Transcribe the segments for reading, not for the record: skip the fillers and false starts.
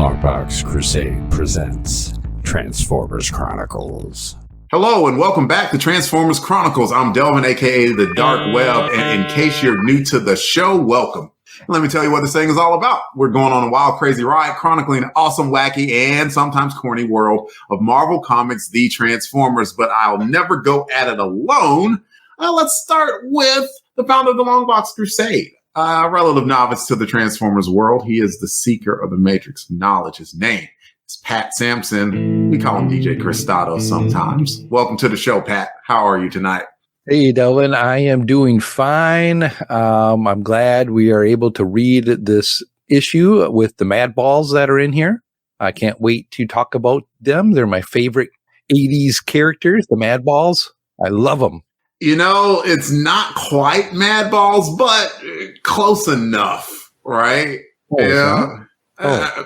LONGBOX CRUSADE presents Transformers Chronicles. Hello and welcome back to Transformers Chronicles. I'm Delvin, aka the Dark Web, and in case you're new to the show, welcome. Let me tell you what this thing is all about. We're going on a wild, crazy ride, chronicling an awesome, wacky, and sometimes corny world of Marvel Comics, the Transformers, but I'll never go at it alone. Let's start with the founder of the LONGBOX CRUSADE. A relative novice to the Transformers world. He is the seeker of the matrix of knowledge. His name is Pat Sampson. We call him DJ Cristado sometimes. Welcome to the show, Pat. How are you tonight? Hey, Delvin. I am doing fine. I'm glad we are able to read this issue with the Madballs that are in here. I can't wait to talk about them. They're my favorite 80s characters, the Madballs. I love them. You know, it's not quite Madballs, but close enough, right? Oh, yeah.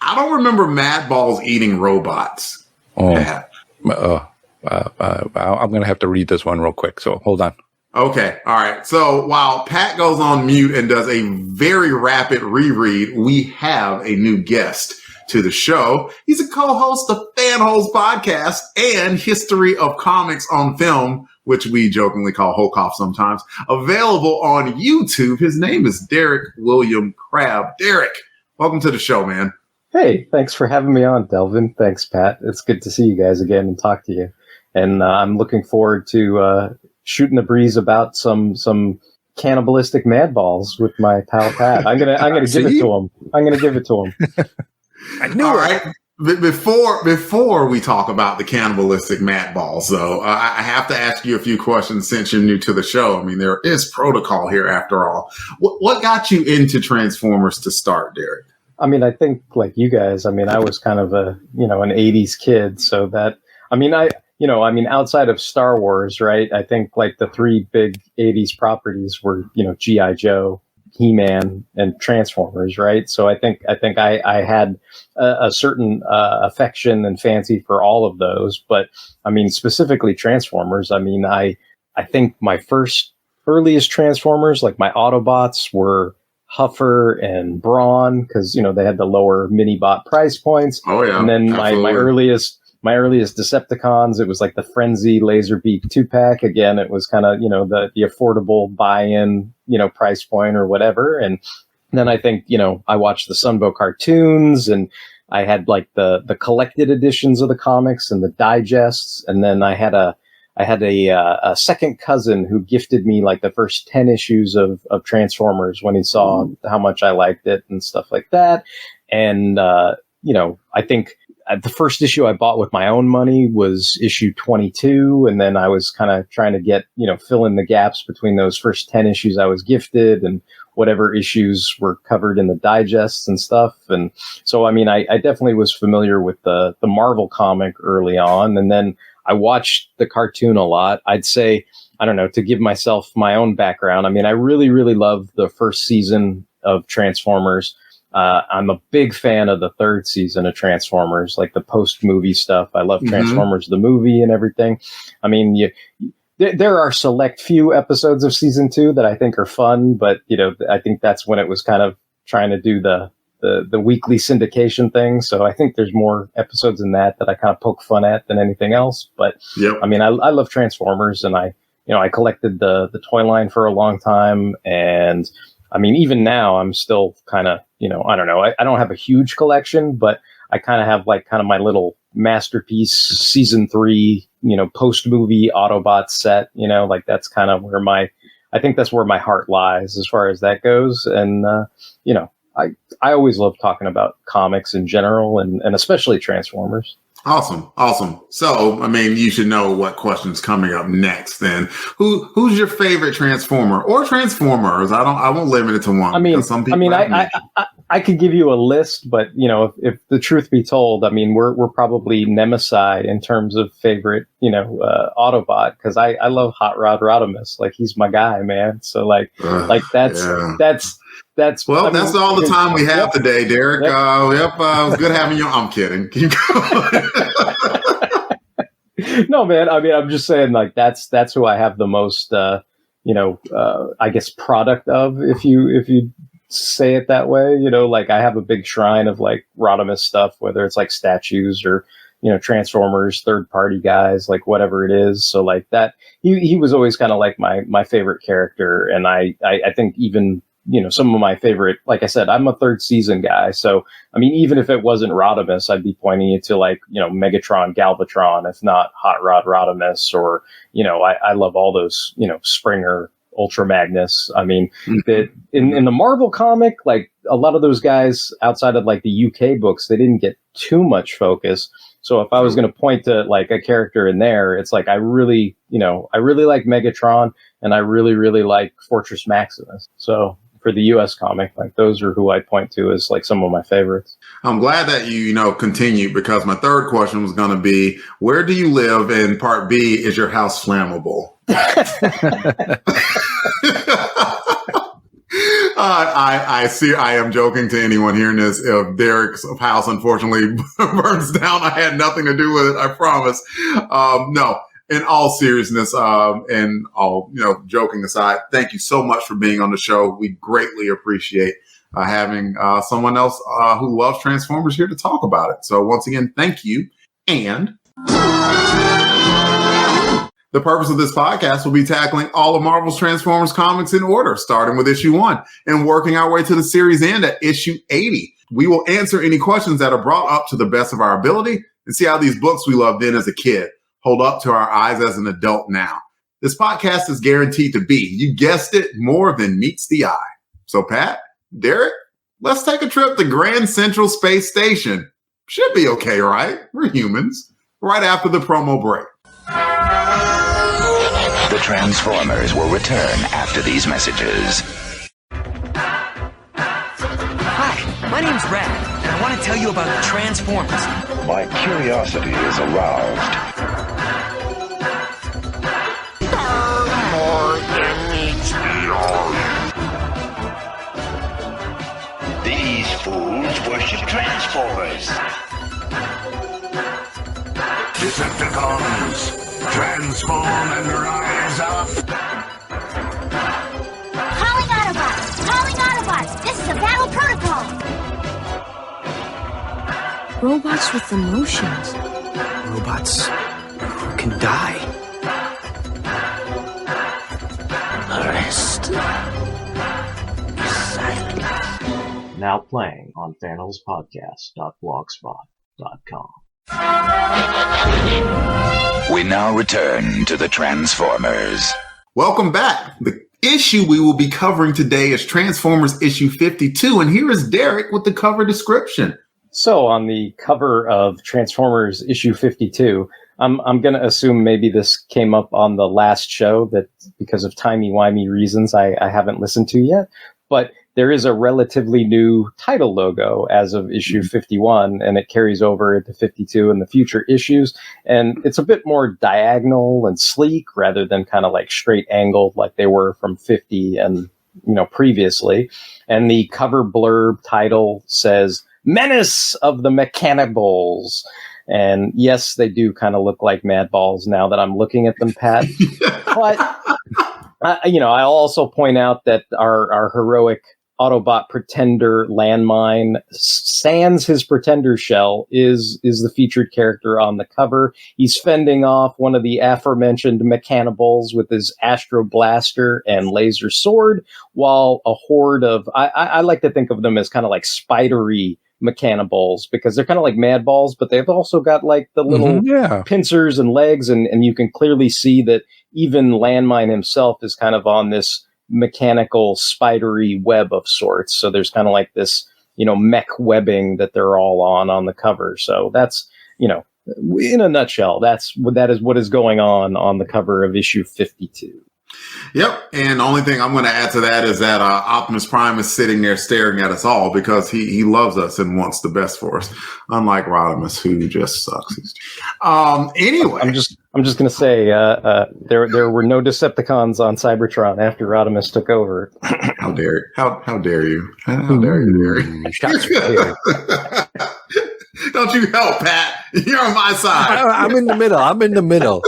I don't remember Madballs eating robots. I'm going to have to read this one real quick, so hold on. Okay, all right. So while Pat goes on mute and does a very rapid reread, we have a new guest to the show. He's a co-host of Fanholes Podcast and History of Comics on Film, which we jokingly call Hokoff sometimes, available on YouTube. His name is Derek William Crabb. Derek, welcome to the show, man. Hey, thanks for having me on, Delvin. Thanks, Pat. It's good to see you guys again and talk to you. And I'm looking forward to shooting the breeze about some cannibalistic Madballs with my pal Pat. I'm gonna give it to him. I'm gonna give it to him. I knew All it. right. Before we talk about the cannibalistic Madballs, though, I have to ask you a few questions since you're new to the show. I mean, there is protocol here after all. What got you into Transformers to start, Derek? I mean, I think like you guys, I mean, I was kind of an 80s kid. So that, outside of Star Wars, right? I think like the three big 80s properties were, G.I. Joe, He-Man, and Transformers, right? So I think I had a certain affection and fancy for all of those. But I mean, specifically Transformers, I mean, I think my earliest Transformers, like my Autobots, were Huffer and Brawn, because they had the lower mini-bot price points. Oh yeah. And then my earliest Decepticons, it was like the Frenzy Laserbeak 2-pack. Again, it was kind of the affordable buy-in price point or whatever. And then I think I watched the Sunbow cartoons, and I had like the collected editions of the comics and the digests. And then I had a second cousin who gifted me like the first 10 issues of Transformers when he saw how much I liked it and stuff like that. And, I think the first issue I bought with my own money was issue 22. And then I was kind of trying to get, fill in the gaps between those first 10 issues I was gifted and whatever issues were covered in the digests and stuff. And so, I mean, I definitely was familiar with the Marvel comic early on. And then I watched the cartoon a lot. I'd say, I don't know, to give myself my own background, I mean, I really, really loved the first season of Transformers. I'm a big fan of the third season of Transformers, like the post-movie stuff. I love Transformers, the movie and everything. I mean, there are select few episodes of season 2 that I think are fun, but, I think that's when it was kind of trying to do the weekly syndication thing. So I think there's more episodes in that I kind of poke fun at than anything else. But yep. I mean, I love Transformers, and I collected the toy line for a long time. And I mean, even now I'm still kind of, I don't know, I don't have a huge collection, but I kind of have like kind of my little masterpiece season 3, post movie Autobot set, like that's kind of where I think that's where my heart lies as far as that goes. And, I always love talking about comics in general and especially Transformers. Awesome. So, I mean, you should know what question's coming up next then. Who's your favorite Transformer or Transformers? I won't limit it to one. I mean, I could give you a list, but if the truth be told, I mean, we're probably nemesis in terms of favorite, Autobot, because I love Hot Rod Rodimus. Like, he's my guy, man. So that's all the time we have today, Derek. It was good having you. I'm kidding. Keep going. No, man. I mean, I'm just saying, like, that's who I have the most, I guess, product of, if you say it that way. Like I have a big shrine of like Rodimus stuff, whether it's like statues or, Transformers, third party guys, like whatever it is. So like that, he was always kind of like my favorite character. And I think even, some of my favorite, like I said, I'm a third season guy. So, I mean, even if it wasn't Rodimus, I'd be pointing it to like, Megatron, Galvatron, if not Hot Rod Rodimus, or, I love all those, Springer, Ultra Magnus. I mean, that in the Marvel comic, like a lot of those guys outside of like the UK books, they didn't get too much focus. So if I was going to point to like a character in there, it's like I really like Megatron, and I really, really like Fortress Maximus. So for the US comic, like those are who I point to as like some of my favorites. I'm glad that you continued, because my third question was going to be, where do you live? And part B, is your house flammable? I see. I am joking to anyone hearing this. If Derek's house unfortunately burns down, I had nothing to do with it. I promise. No, in all seriousness, and all joking aside, thank you so much for being on the show. We greatly appreciate having someone else who loves Transformers here to talk about it. So once again, thank you. And the purpose of this podcast will be tackling all of Marvel's Transformers comics in order, starting with issue 1 and working our way to the series end at issue 80. We will answer any questions that are brought up to the best of our ability and see how these books we loved then as a kid hold up to our eyes as an adult now. This podcast is guaranteed to be, you guessed it, more than meets the eye. So Pat, Derek, let's take a trip to Grand Central Space Station. Should be okay, right? We're humans. Right after the promo break. The Transformers will return after these messages. Hi, my name's Rad, and I want to tell you about the Transformers. My curiosity is aroused. More than meets the eye. These fools worship Transformers. Decepticons, transform and rise up. Calling Autobots! Calling Autobots! This is a battle protocol! Robots with emotions. Robots who can die. Rest. Silence. Now playing on Fanholespodcast.blogspot.com. We now return to the Transformers. Welcome back. The issue we will be covering today is Transformers issue 52, and here is Derek with the cover description. So on the cover of Transformers issue 52, I'm going to assume maybe this came up on the last show that because of timey-wimey reasons I haven't listened to yet, but there is a relatively new title logo as of issue 51, and it carries over into 52 in the future issues. And it's a bit more diagonal and sleek rather than kind of like straight angled like they were from 50 and, previously. And the cover blurb title says, Menace of the Mechaniballs. And yes, they do kind of look like Madballs now that I'm looking at them, Pat. But, I'll also point out that our heroic Autobot Pretender Landmine, sans his Pretender shell, is the featured character on the cover. He's fending off one of the aforementioned Mechaniballs with his Astro Blaster and laser sword, while a horde of, I like to think of them as kind of like spidery Mechaniballs, because they're kind of like Madballs, but they've also got like the little pincers and legs, and you can clearly see that even Landmine himself is kind of on this mechanical spidery web of sorts. So there's kind of like this, mech webbing that they're all on the cover. So that's, in a nutshell, that is what is going on the cover of issue 52. Yep. And the only thing I'm going to add to that is that Optimus Prime is sitting there staring at us all because he loves us and wants the best for us, unlike Rodimus, who just sucks. Anyway, I'm just going to say there were no Decepticons on Cybertron after Rodimus took over. How dare you? How dare you? How dare you, Derek? Don't you help, Pat. You're on my side. I'm in the middle.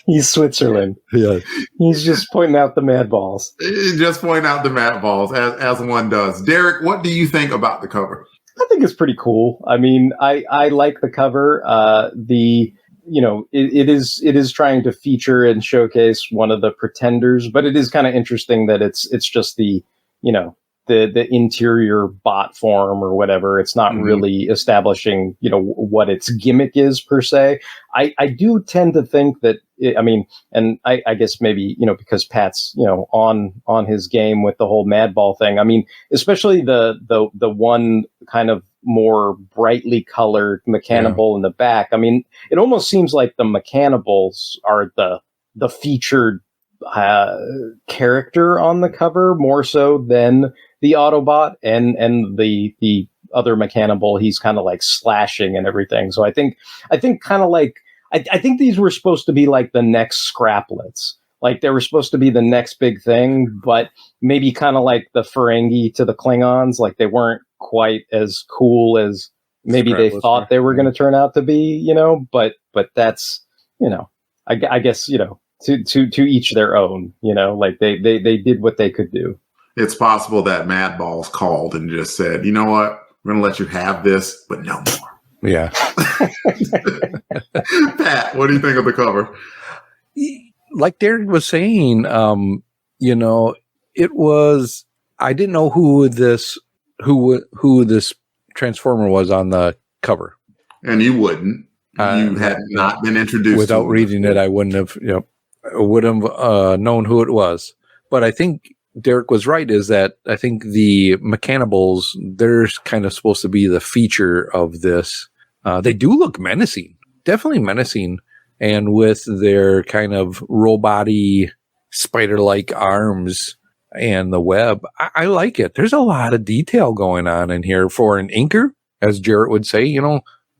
He's Switzerland. Yeah. He's just pointing out the Madballs. Just point out the Madballs, as one does. Derek, what do you think about the cover? I think it's pretty cool. I mean, I like the cover. It is trying to feature and showcase one of the pretenders, but it is kind of interesting that it's just the interior bot form or whatever. It's not really establishing, what its gimmick is per se. I do tend to think that, I guess maybe, because Pat's, on his game with the whole Madball thing. I mean, especially the one kind of more brightly colored mechanable in the back. I mean, it almost seems like the mechanables are the featured character on the cover more so than the Autobot and the other mechanable. He's kind of like slashing and everything. So I think kind of like, I think these were supposed to be like the next Scraplets. Like they were supposed to be the next big thing, but maybe kind of like the Ferengi to the Klingons. Like they weren't quite as cool as maybe they thought they were going to turn out to be, but that's, I guess, to each their own, like they did what they could do. It's possible that Madballs called and just said, you know what? We're going to let you have this, but no more. Yeah. Pat, what do you think of the cover? Like Derek was saying, it was, I didn't know who this Transformer was on the cover. And you wouldn't. You had not been introduced without reading it. I wouldn't have, known who it was. But I think Derek was right, is that I think the Mechanables, they're kind of supposed to be the feature of this. They do look menacing, definitely menacing. And with their kind of robot-y, spider-like arms and the web, I like it. There's a lot of detail going on in here for an inker, as Jarrett would say.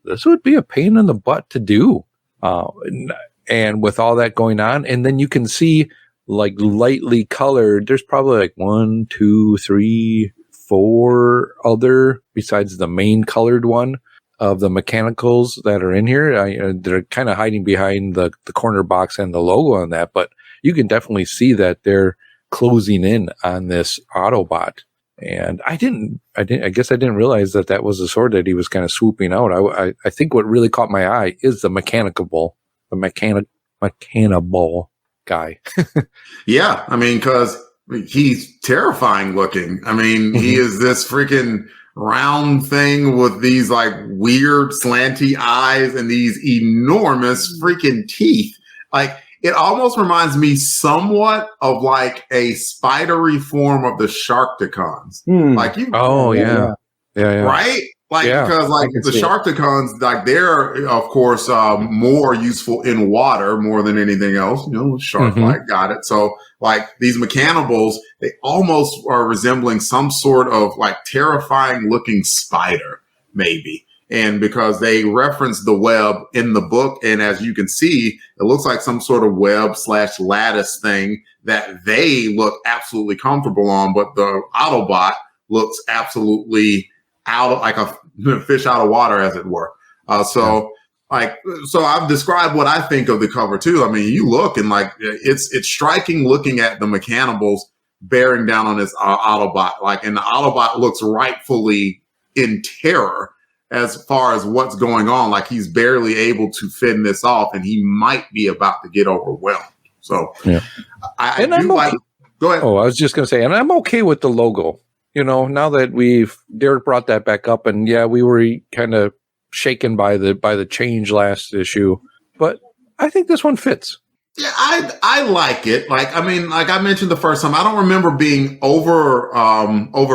This would be a pain in the butt to do. And with all that going on, and then you can see like lightly colored, there's probably like 1, 2, 3, 4 other besides the main colored one of the mechanicals that are in here. They're kind of hiding behind the corner box and the logo on that, but you can definitely see that they're closing in on this Autobot. And I guess I didn't realize that was the sword that he was kind of swooping out. I think what really caught my eye is the mechanable guy. Yeah. I mean, cause he's terrifying looking. I mean, he is this freaking round thing with these like weird slanty eyes and these enormous freaking teeth. Like, it almost reminds me somewhat of like a spidery form of the Sharkticons. Like you. Oh yeah. Right? Like, because like the Sharkticons, like they're of course more useful in water more than anything else. Shark-like, got it. So like these Mechanables, they almost are resembling some sort of like terrifying looking spider, maybe. And because they reference the web in the book, and as you can see, it looks like some sort of web / lattice thing that they look absolutely comfortable on, but the Autobot looks absolutely like a fish out of water, as it were. So I've described what I think of the cover too. I mean, you look and like it's striking looking at the Mechanables bearing down on this Autobot, like, and the Autobot looks rightfully in terror as far as what's going on. Like he's barely able to fend this off, and he might be about to get overwhelmed. So I do like. Go ahead. Oh, I was just going to say, and I'm okay with the logo. Now that Derek brought that back up, and we were kind of shaken by the change last issue, but I think this one fits. Yeah, I like it. Like, I mean, like I mentioned the first time, I don't remember being over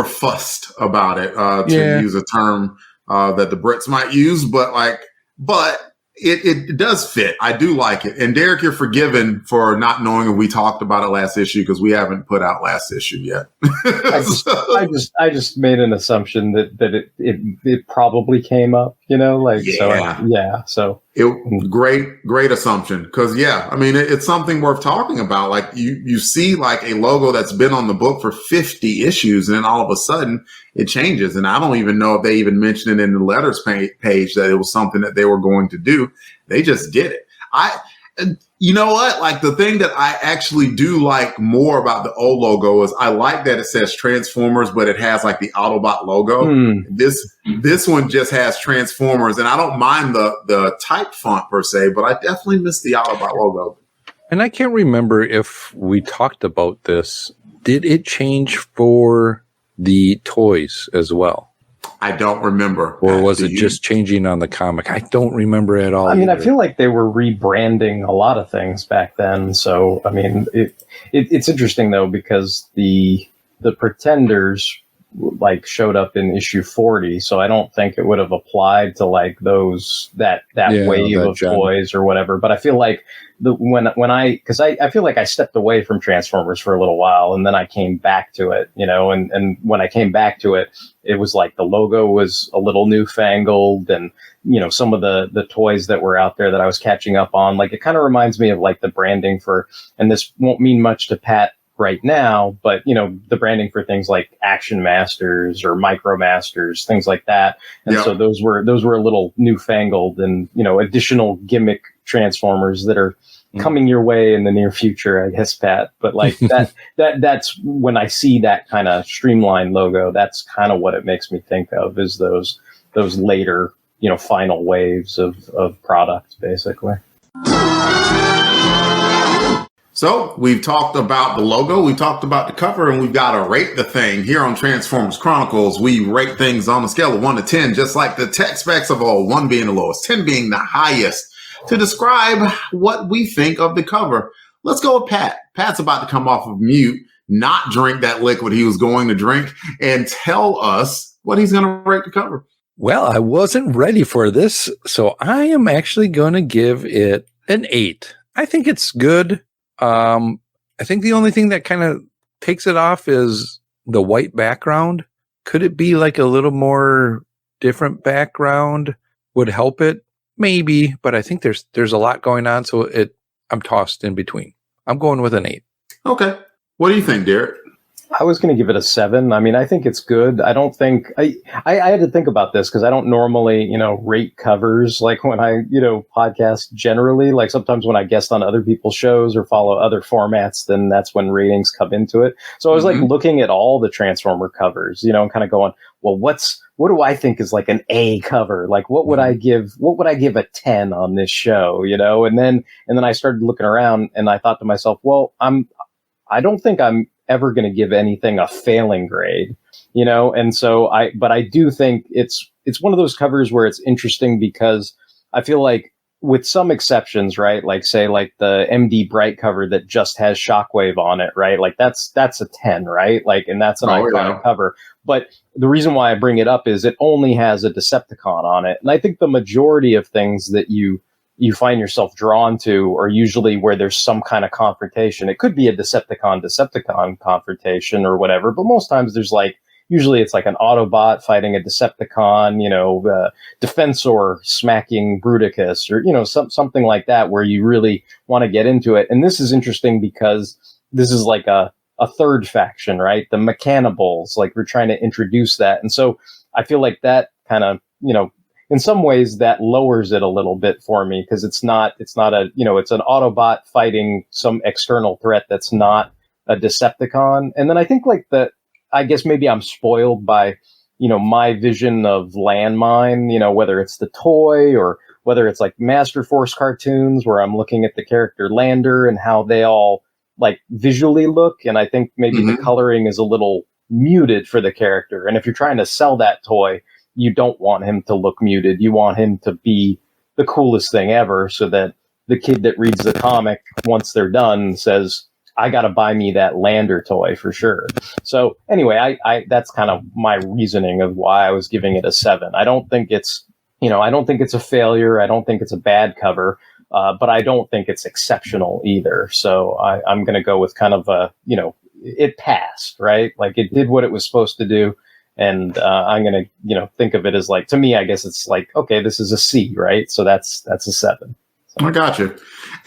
fussed about it, to use a term that the Brits might use, but it does fit. I do like it. And Derek, you're forgiven for not knowing if we talked about it last issue, because we haven't put out last issue yet. I just made an assumption that it probably came up, So great assumption. Because it's something worth talking about. Like you see like a logo that's been on the book for 50 issues, and then all of a sudden it changes. And I don't even know if they even mentioned it in the letters page that it was something that they were going to do. They just did it. You know what? Like the thing that I actually do like more about the old logo is I like that it says Transformers, but it has like the Autobot logo. This one just has Transformers, and I don't mind the type font per se, but I definitely miss the Autobot logo. And I can't remember if we talked about this. Did it change for the toys as well? I don't remember. Or was it just changing on the comic? I don't remember at all. I mean, I feel like they were rebranding a lot of things back then. So, I mean, it's interesting though, because the Pretenders like showed up in issue 40. So I don't think it would have applied to like that wave of toys or whatever. But I feel like because I feel like I stepped away from Transformers for a little while, and then I came back to it, and when I came back to it, it was like the logo was a little newfangled, and some of the toys that were out there that I was catching up on, like it kind of reminds me of like the branding and this won't mean much to Pat right now, but the branding for things like Action Masters or Micro Masters, things like that, and so those were a little newfangled, and additional gimmick Transformers that are coming your way in the near future, I guess, Pat. But like that's when I see that kind of streamlined logo, that's kind of what it makes me think of, is those later, final waves of products, basically. So we've talked about the logo, we talked about the cover, and we've got to rate the thing. Here on Transformers Chronicles, we rate things on a scale of 1 to 10, just like the tech specs of all, 1 being the lowest, 10 being the highest, to describe what we think of the cover. Let's go with Pat. Pat's about to come off of mute, not drink that liquid he was going to drink, and tell us what he's going to rate the cover. Well, I wasn't ready for this, so I am actually going to give it an 8. I think it's good. I think the only thing that kind of takes it off is the white background. Could it be like a little more different background would help it? Maybe, but I think there's a lot going on, so I'm tossed in between. I'm going with an 8. Okay. What do you think, Derek? I was going to give it a 7. I mean, I think it's good. I don't think I had to think about this because I don't normally, rate covers like when I, podcast generally. Like sometimes when I guest on other people's shows or follow other formats, then that's when ratings come into it. So I was like looking at all the Transformer covers, and kind of going, well, what do I think is like an A cover? Like what would I give a 10 on this show, And then I started looking around and I thought to myself, well, I don't think I'm ever going to give anything a failing grade, and so but I do think it's one of those covers where it's interesting because I feel like with some exceptions, right? Like say like the MD Bright cover that just has Shockwave on it, right? Like that's a 10, right? Like, and that's an iconic cover. But the reason why I bring it up is it only has a Decepticon on it. And I think the majority of things that you find yourself drawn to are usually where there's some kind of confrontation. It could be a Decepticon confrontation or whatever, but most times there's usually it's like an Autobot fighting a Decepticon, Defensor smacking Bruticus or, something like that where you really want to get into it. And this is interesting because this is like a third faction, right? The Mechaniballs, like we're trying to introduce that. And so I feel like that kind of, in some ways that lowers it a little bit for me because it's not it's an Autobot fighting some external threat that's not a Decepticon. And then I think I guess maybe I'm spoiled by, my vision of Landmine, whether it's the toy or whether it's like Master Force cartoons where I'm looking at the character Lander and how they all like visually look. And I think maybe the coloring is a little muted for the character. And if you're trying to sell that toy, you don't want him to look muted. You want him to be the coolest thing ever so that the kid that reads the comic, once they're done, says, I got to buy me that Lander toy for sure. So anyway, I that's kind of my reasoning of why I was giving it a 7. I don't think it's a failure. I don't think it's a bad cover, but I don't think it's exceptional either. So I'm going to go with kind of it passed, right? Like it did what it was supposed to do. And I'm gonna, think of it as like, to me, I guess it's like, okay, this is a C, right? So that's a 7. I got you.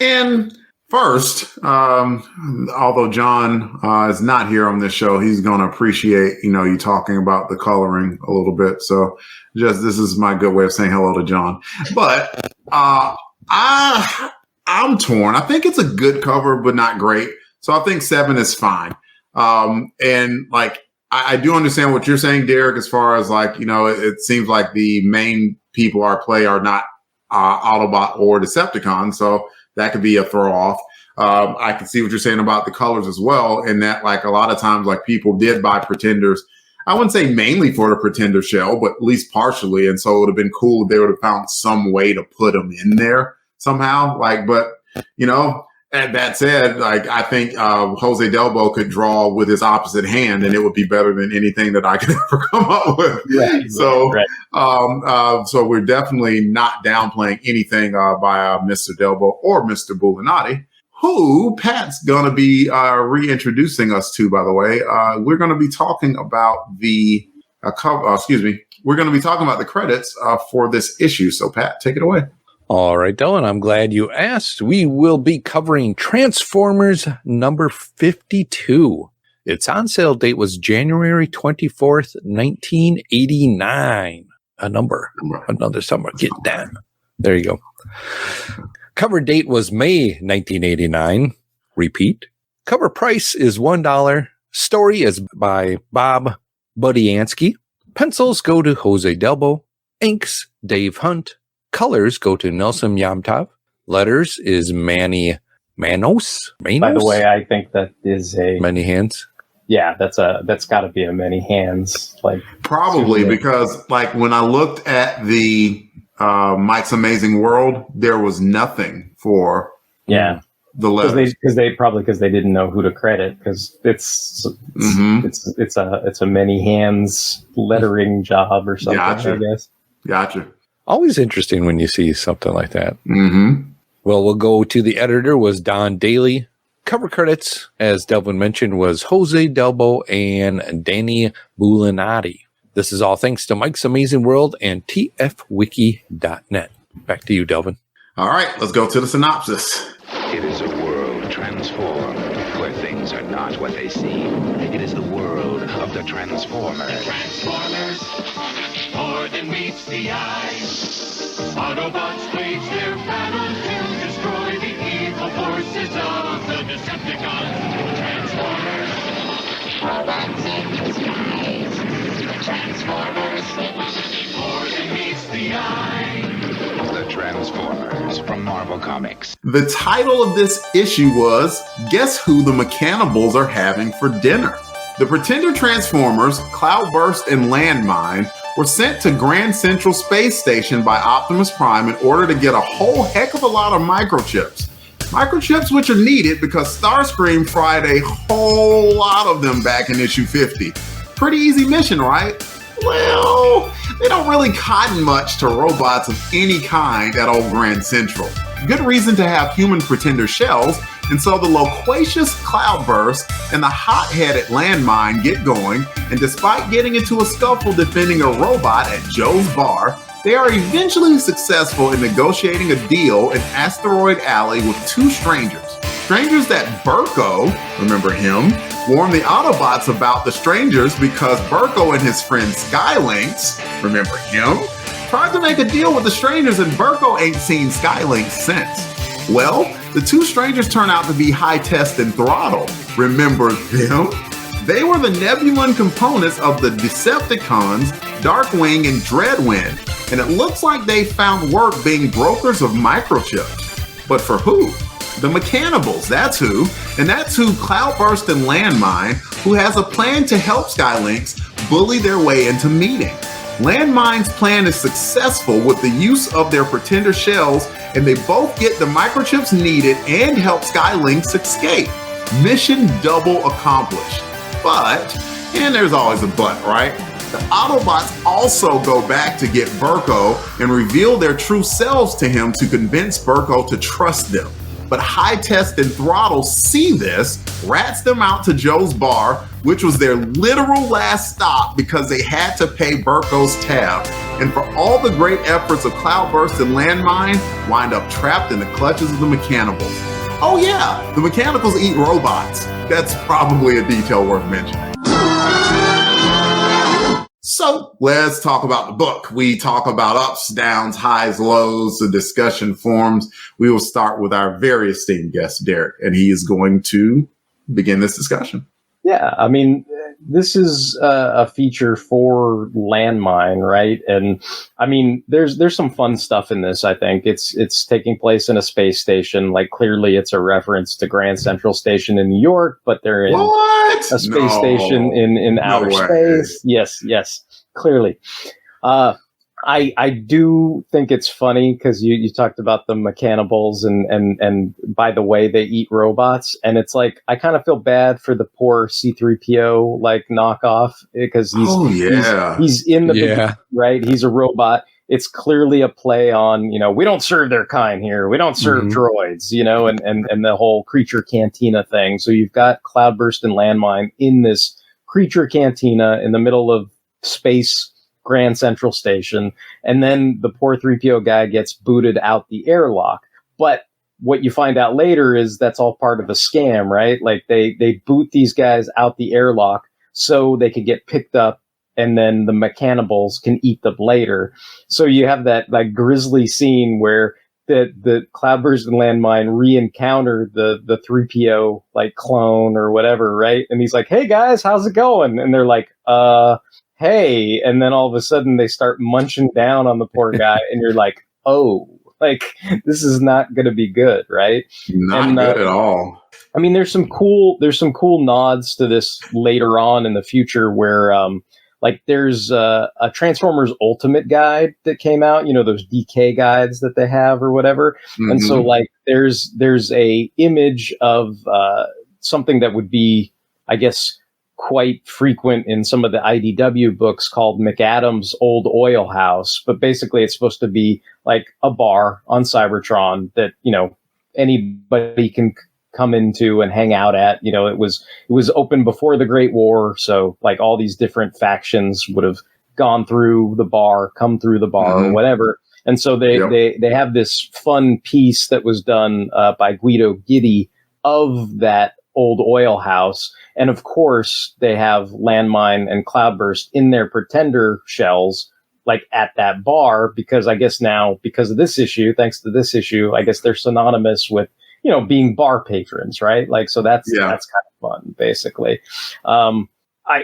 And first, although John is not here on this show, he's going to appreciate, you talking about the coloring a little bit. So this is my good way of saying hello to John. But I'm torn. I think it's a good cover, but not great. So I think 7 is fine. And like, I do understand what you're saying, Derek, as far as like, it seems like the main people are not Autobot or Decepticon. So that could be a throw off. I can see what you're saying about the colors as well. And that like a lot of times, like people did buy Pretenders. I wouldn't say mainly for the Pretender shell, but at least partially. And so it would have been cool if they would have found some way to put them in there somehow. Like, but and that said, like I think Jose Delbo could draw with his opposite hand, and it would be better than anything that I could ever come up with. Right, so, so we're definitely not downplaying anything by Mr. Delbo or Mr. Bulinati, who Pat's gonna be reintroducing us to. By the way, we're gonna be talking about the we're gonna be talking about the credits for this issue. So, Pat, take it away. All right, Dylan, I'm glad you asked. We will be covering Transformers number 52. Its on-sale date was January 24th, 1989. Another summer. Get down. There you go. Cover date was May 1989. Repeat. Cover price is $1. Story is by Bob Budiansky. Pencils go to Jose Delbo. Inks, Dave Hunt. Colors go to Nelson Yamtov. Letters is Manny Manos. By the way, I think that is a Many Hands. Yeah, that's got to be a Many Hands. Like probably because like when I looked at the Mike's Amazing World, there was nothing for the letters because they didn't know who to credit because it's a Many Hands lettering job or something. Gotcha. I guess. Gotcha. Always interesting when you see something like that. Mm-hmm. Well, we'll go to the editor was Don Daly. Cover credits, as Delvin mentioned, was Jose Delbo and Danny Bulinati. This is all thanks to Mike's Amazing World and tfwiki.net. Back to you, Delvin. All right, let's go to the synopsis. It is a world transformed, where things are not what they seem. It is the world of the Transformers. Transformers, more than meets the eye. Autobots wage their battle to destroy the evil forces of the Decepticons. Transformers, robots in disguise. Transformers, more than meets the eye. The Transformers from Marvel Comics. The title of this issue was Guess Who the Mechanibals Are Having for Dinner? The Pretender Transformers, Cloudburst, and Landmine were sent to Grand Central Space Station by Optimus Prime in order to get a whole heck of a lot of microchips. Microchips which are needed because Starscream fried a whole lot of them back in issue 50. Pretty easy mission, right? Well, they don't really cotton much to robots of any kind at old Grand Central. Good reason to have human Pretender shells, and so the loquacious Cloudburst and the hot-headed Landmine get going, and despite getting into a scuffle defending a robot at Joe's bar, they are eventually successful in negotiating a deal in Asteroid Alley with two strangers. Strangers that Burko, remember him, warned the Autobots about the strangers because Burko and his friend Skylynx, remember him, tried to make a deal with the strangers and Burko ain't seen Skylynx since. Well, the two strangers turn out to be High Test and Throttle. Remember them? They were the Nebulan components of the Decepticons, Darkwing and Dreadwind, and it looks like they found work being brokers of microchips. But for who? The Mechanibals, that's who. And that's who Cloudburst and Landmine, who has a plan to help Skylynx bully their way into meeting. Landmine's plan is successful with the use of their Pretender shells, and they both get the microchips needed and help Skylynx escape. Mission double accomplished. But, and there's always a but, right? The Autobots also go back to get Burko and reveal their true selves to him to convince Burko to trust them. But High Test and Throttle see this, rats them out to Joe's bar, which was their literal last stop because they had to pay Burko's tab. And for all the great efforts of Cloudburst and Landmine, wind up trapped in the clutches of the Mechanicals. Oh yeah, the Mechanicals eat robots. That's probably a detail worth mentioning. So let's talk about the book. We talk about ups, downs, highs, lows, the discussion forums. We will start with our very esteemed guest, Derek, and he is going to begin this discussion. Yeah, I mean, this is a feature for Landmine, right? And I mean, there's some fun stuff in this. I think it's taking place in a space station. Like clearly, it's a reference to Grand Central Station in New York, but they're in a space station in outer space. Yes, clearly. I do think it's funny because you talked about the Mechanicals and by the way they eat robots, and it's like I kind of feel bad for the poor C-3PO like knockoff because he's in the beginning, right? He's a robot. It's clearly a play on, we don't serve their kind here. We don't serve droids, and the whole creature cantina thing. So you've got Cloudburst and Landmine in this creature cantina in the middle of space Grand Central Station, and then the poor 3PO guy gets booted out the airlock. But what you find out later is that's all part of a scam, right? Like they boot these guys out the airlock so they could get picked up, and then the Mechanicals can eat them later. So you have that like grisly scene where the Cloudburst and Landmine re-encounter the 3PO like clone or whatever, right? And he's like, "Hey guys, how's it going?" And they're like, hey, and then all of a sudden they start munching down on the poor guy, and you're like, oh, like this is not going to be good, right? Not good at all. I mean, there's some cool nods to this later on in the future where, like, there's a Transformers Ultimate guide that came out, those DK guides that they have or whatever, and so like there's a image of something that would be, I guess, quite frequent in some of the IDW books called McAdam's Old Oil House, but basically it's supposed to be like a bar on Cybertron that anybody can come into and hang out at. It was open before the Great War, so like all these different factions would have come through the bar or whatever. And so they have this fun piece that was done by Guido Guidi of that old oil house. And of course, they have Landmine and Cloudburst in their Pretender shells, like at that bar, because I guess now, because of this issue, thanks to this issue, I guess they're synonymous with, being bar patrons, right? Like, so that's kind of fun, basically.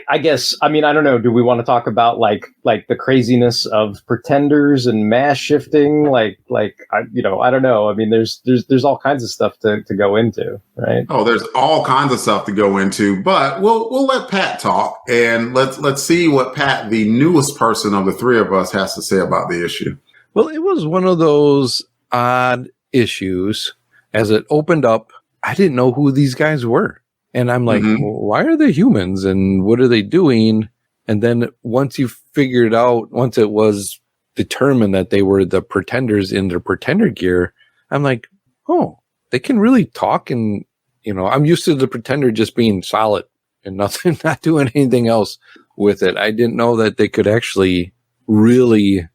I guess, I mean, I don't know. Do we want to talk about like the craziness of Pretenders and mass shifting? I don't know. I mean, there's all kinds of stuff to go into, right? Oh, there's all kinds of stuff to go into, but we'll let Pat talk, and let's see what Pat, the newest person of the three of us, has to say about the issue. Well, it was one of those odd issues. As it opened up, I didn't know who these guys were. And I'm like, well, why are they humans and what are they doing? And then once you figured out, once it was determined that they were the Pretenders in their Pretender gear, I'm like, oh, they can really talk. And, I'm used to the Pretender just being solid and nothing, not doing anything else with it. I didn't know that they could actually really,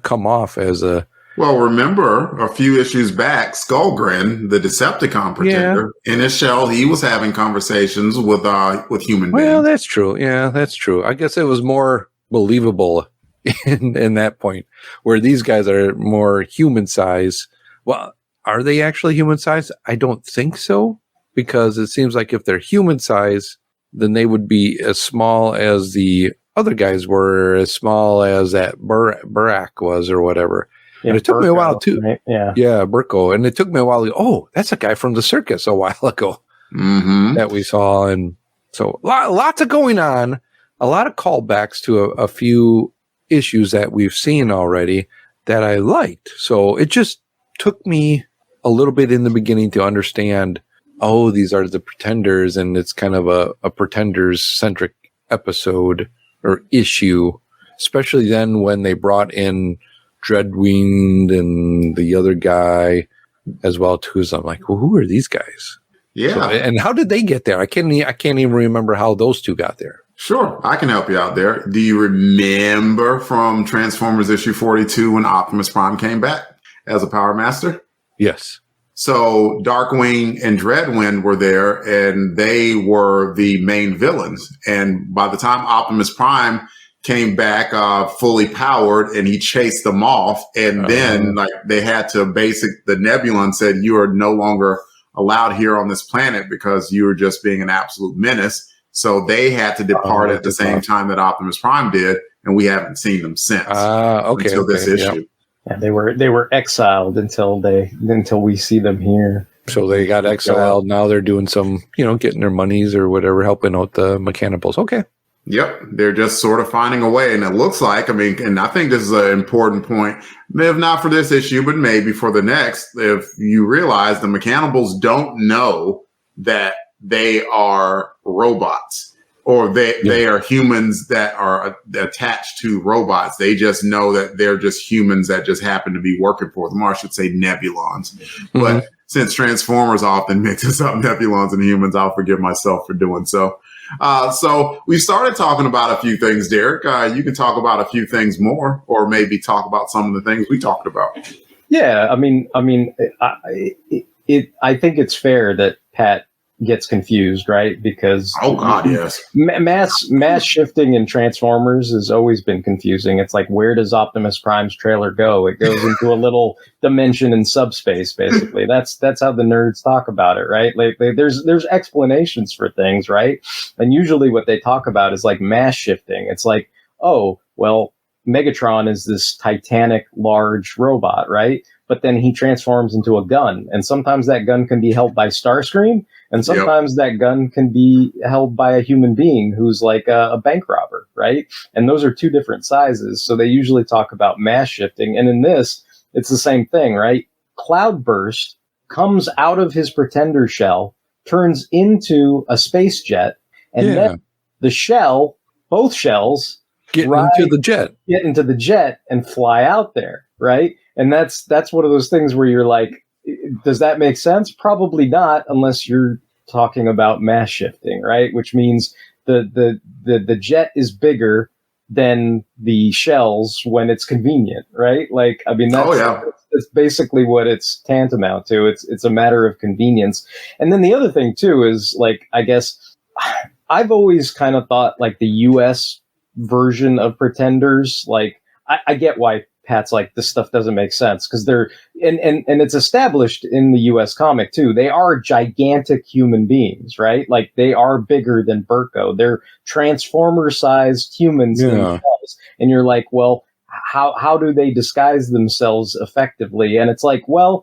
come off as a... Well, remember a few issues back, Skullgrin, the Decepticon Pretender, in his shell, he was having conversations with human beings. Well, that's true. Yeah, that's true. I guess it was more believable in that point, where these guys are more human size. Well, are they actually human size? I don't think so, because it seems like if they're human size, then they would be as small as the other guys were, as small as that Burak was or whatever. And it took me a while too. Right? Yeah, Burko. And it took me a while to go, oh, that's a guy from the circus a while ago that we saw. And so lots of going on, a lot of callbacks to a few issues that we've seen already that I liked. So it just took me a little bit in the beginning to understand, oh, these are the Pretenders, and it's kind of a Pretenders-centric episode or issue, especially then when they brought in Dreadwind and the other guy. as well too. So I'm like, well, who are these guys? Yeah. So, and how did they get there? I can't even remember how those two got there. Sure, I can help you out there. Do you remember from Transformers issue 42 when Optimus Prime came back as a Power Master? Yes. So Darkwing and Dreadwind were there, and they were the main villains. And by the time Optimus Prime came back fully powered, and he chased them off, and then like they had to the Nebulon said, you are no longer allowed here on this planet because you are just being an absolute menace. So they had to depart at the same time that Optimus Prime did, and we haven't seen them since. Until this issue. Yeah, they were exiled until we see them here. So they got exiled. Now they're doing some, getting their monies or whatever, helping out the Mechanicals. Okay. Yep. They're just sort of finding a way. And it looks like, and I think this is an important point, if not for this issue, but maybe for the next, if you realize the Mechanicals don't know that they are robots. Or they are humans that are attached to robots. They just know that they're just humans that just happen to be working for them. Or I should say Nebulons. Mm-hmm. But since Transformers often mixes up Nebulons and humans, I'll forgive myself for doing so. So we started talking about a few things, Derek. You can talk about a few things more, or maybe talk about some of the things we talked about. Yeah, I think it's fair that Pat gets confused, right? Because yes, mass shifting in Transformers has always been confusing. It's like, where does Optimus Prime's trailer go? It goes into a little dimension in subspace, basically. That's how the nerds talk about it, right? Like there's explanations for things, right? And usually what they talk about is like mass shifting. It's like, oh, well, Megatron is this titanic large robot, right? But then he transforms into a gun, and sometimes that gun can be held by Starscream, and sometimes that gun can be held by a human being who's like a bank robber, right? And those are two different sizes, so they usually talk about mass shifting. And in this, it's the same thing, right? Cloudburst comes out of his Pretender shell, turns into a space jet, and then the shell, both shells, get into the jet and fly out there, right? And that's one of those things where you're like, does that make sense? Probably not, unless you're talking about mass shifting, right? Which means the jet is bigger than the shells when it's convenient, right? Like, I mean, that's basically what it's tantamount to. It's a matter of convenience. And then the other thing too is, like, I guess I've always kind of thought like the US version of Pretenders, like I get why Pat's like, this stuff doesn't make sense, because they're and it's established in the US comic too. They are gigantic human beings, right? Like, they are bigger than Berko. They're Transformer-sized humans themselves. And you're like, well, how do they disguise themselves effectively? And it's like, well,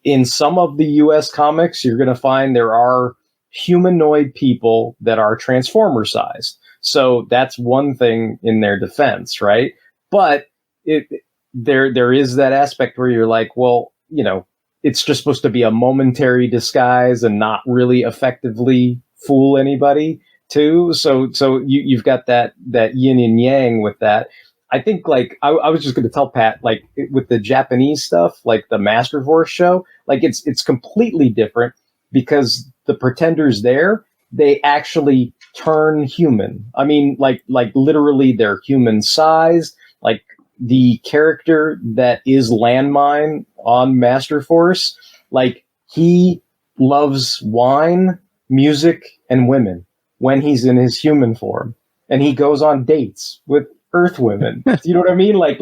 in some of the US comics, you're going to find there are humanoid people that are Transformer-sized. So that's one thing in their defense, right? But there is that aspect where you're like, well, it's just supposed to be a momentary disguise and not really effectively fool anybody too. So you've got that yin and yang with that. I think, like, I was just going to tell Pat, like, with the Japanese stuff, like the Masterforce show, like it's completely different, because the Pretenders there, they actually turn human. I mean, like literally they're human sized. Like, the character that is Landmine on Masterforce, like, he loves wine, music, and women when he's in his human form, and he goes on dates with Earth women. You know what I mean? Like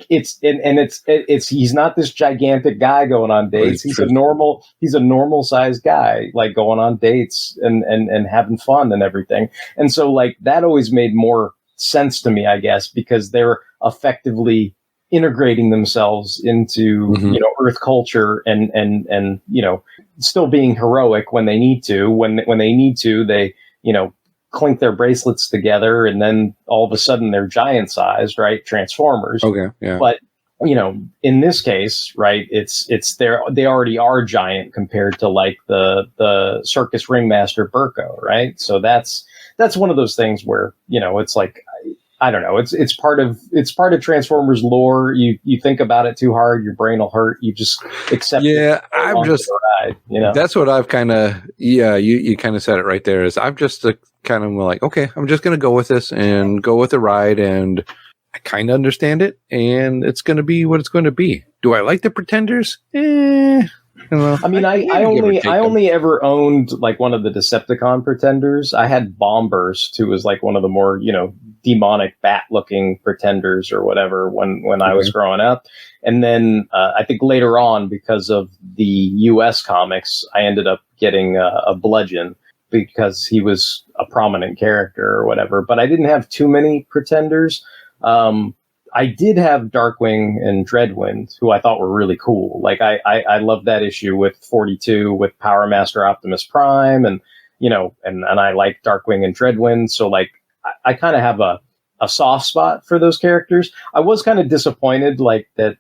it's he's not this gigantic guy going on dates. He's a normal sized guy, like, going on dates and having fun and everything. And so, like, that always made more sense to me, I guess, because they're effectively integrating themselves into Earth culture and still being heroic when they need to. When they need to, they clink their bracelets together, and then all of a sudden they're giant sized, right? Transformers. Okay, yeah. But in this case, right, it's they already are giant compared to, like, the circus ringmaster Berko, right? So that's one of those things where it's like, I don't know. It's part of Transformers lore. You think about it too hard, your brain will hurt. You just accept it. Yeah, I'm just ride, you know. That's what I've kind of you kind of said it right there. Is I've just kind of like, okay, I'm just going to go with this and go with the ride, and I kind of understand it, and it's going to be what it's going to be. Do I like the Pretenders? I mean, I only ever owned like one of the Decepticon Pretenders. I had Bombburst, who was like one of the more, you know, demonic bat-looking Pretenders or whatever when I was growing up. And then I think later on, because of the U.S. comics, I ended up getting a Bludgeon because he was a prominent character or whatever. But I didn't have too many Pretenders. I did have Darkwing and Dreadwind, who I thought were really cool. Like I loved that issue with 42 with Power Master Optimus Prime, and you know, and I like Darkwing and Dreadwind. So like I kind of have a soft spot for those characters. I was kind of disappointed, like that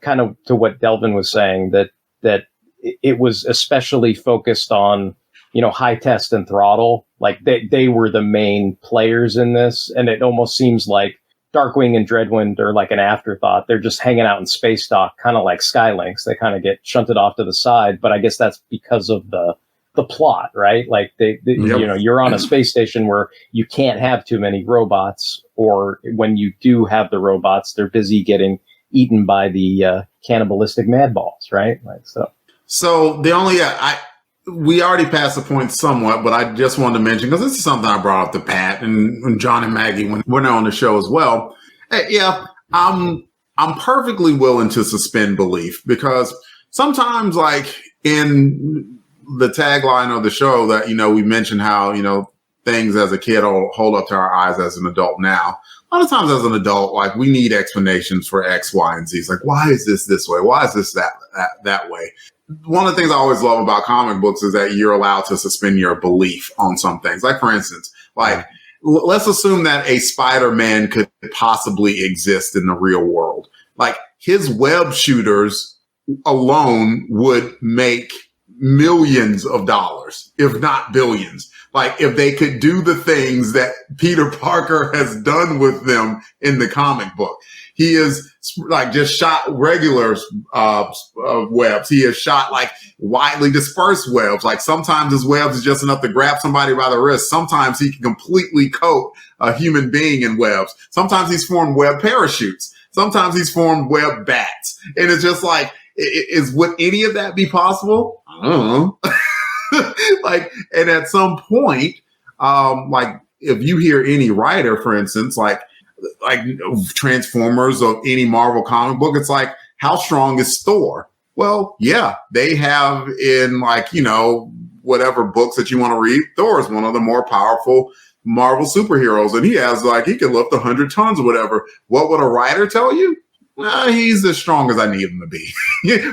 kind of to what Delvin was saying, that it was especially focused on, you know, High Test and Throttle. Like they were the main players in this, and it almost seems like Darkwing and Dreadwind are like an afterthought. They're just hanging out in space dock, kind of like Skylinks. They kind of get shunted off to the side, but I guess that's because of the plot, right? Like you know, you're on a space station where you can't have too many robots, or when you do have the robots, they're busy getting eaten by the cannibalistic Madballs, right? Like so the only we already passed the point somewhat, but I just wanted to mention, because this is something I brought up to Pat and John and Maggie when they're on the show as well. Hey, yeah, I'm perfectly willing to suspend belief, because sometimes, like in the tagline of the show that, you know, we mentioned how, you know, things as a kid hold up to our eyes as an adult now. A lot of times as an adult, like, we need explanations for X, Y, and Z. It's like, why is this way? Why is this that way? One of the things I always love about comic books is that you're allowed to suspend your belief on some things. Like, for instance, like, let's assume that a Spider-Man could possibly exist in the real world. Like, his web shooters alone would make millions of dollars, if not billions. Like, if they could do the things that Peter Parker has done with them in the comic book. He is like just shot regular webs. He has shot like widely dispersed webs. Like, sometimes his webs is just enough to grab somebody by the wrist. Sometimes he can completely coat a human being in webs. Sometimes he's formed web parachutes. Sometimes he's formed web bats. And it's just like, would any of that be possible? I don't know. Like, and at some point, like, if you hear any writer, for instance, like Transformers or any Marvel comic book, it's like, how strong is Thor? Well, yeah, they have in, like, you know, whatever books that you want to read, Thor is one of the more powerful Marvel superheroes, and he can lift 100 tons or whatever. What would a writer tell you? He's as strong as I need him to be,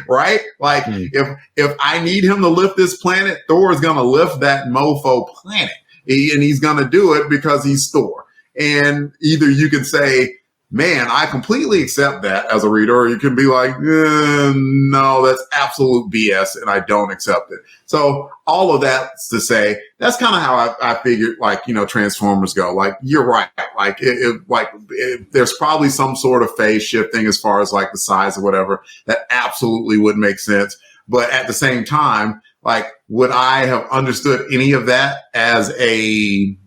right? Like, if I need him to lift this planet, Thor is going to lift that mofo planet, and he's going to do it because he's Thor. And either you can say, man, I completely accept that as a reader, or you can be like, no, that's absolute BS, and I don't accept it. So all of that's to say, that's kind of how I figured, like, you know, Transformers go. Like, you're right. Like, there's probably some sort of phase shifting as far as like the size or whatever that absolutely would make sense. But at the same time, like, would I have understood any of that as a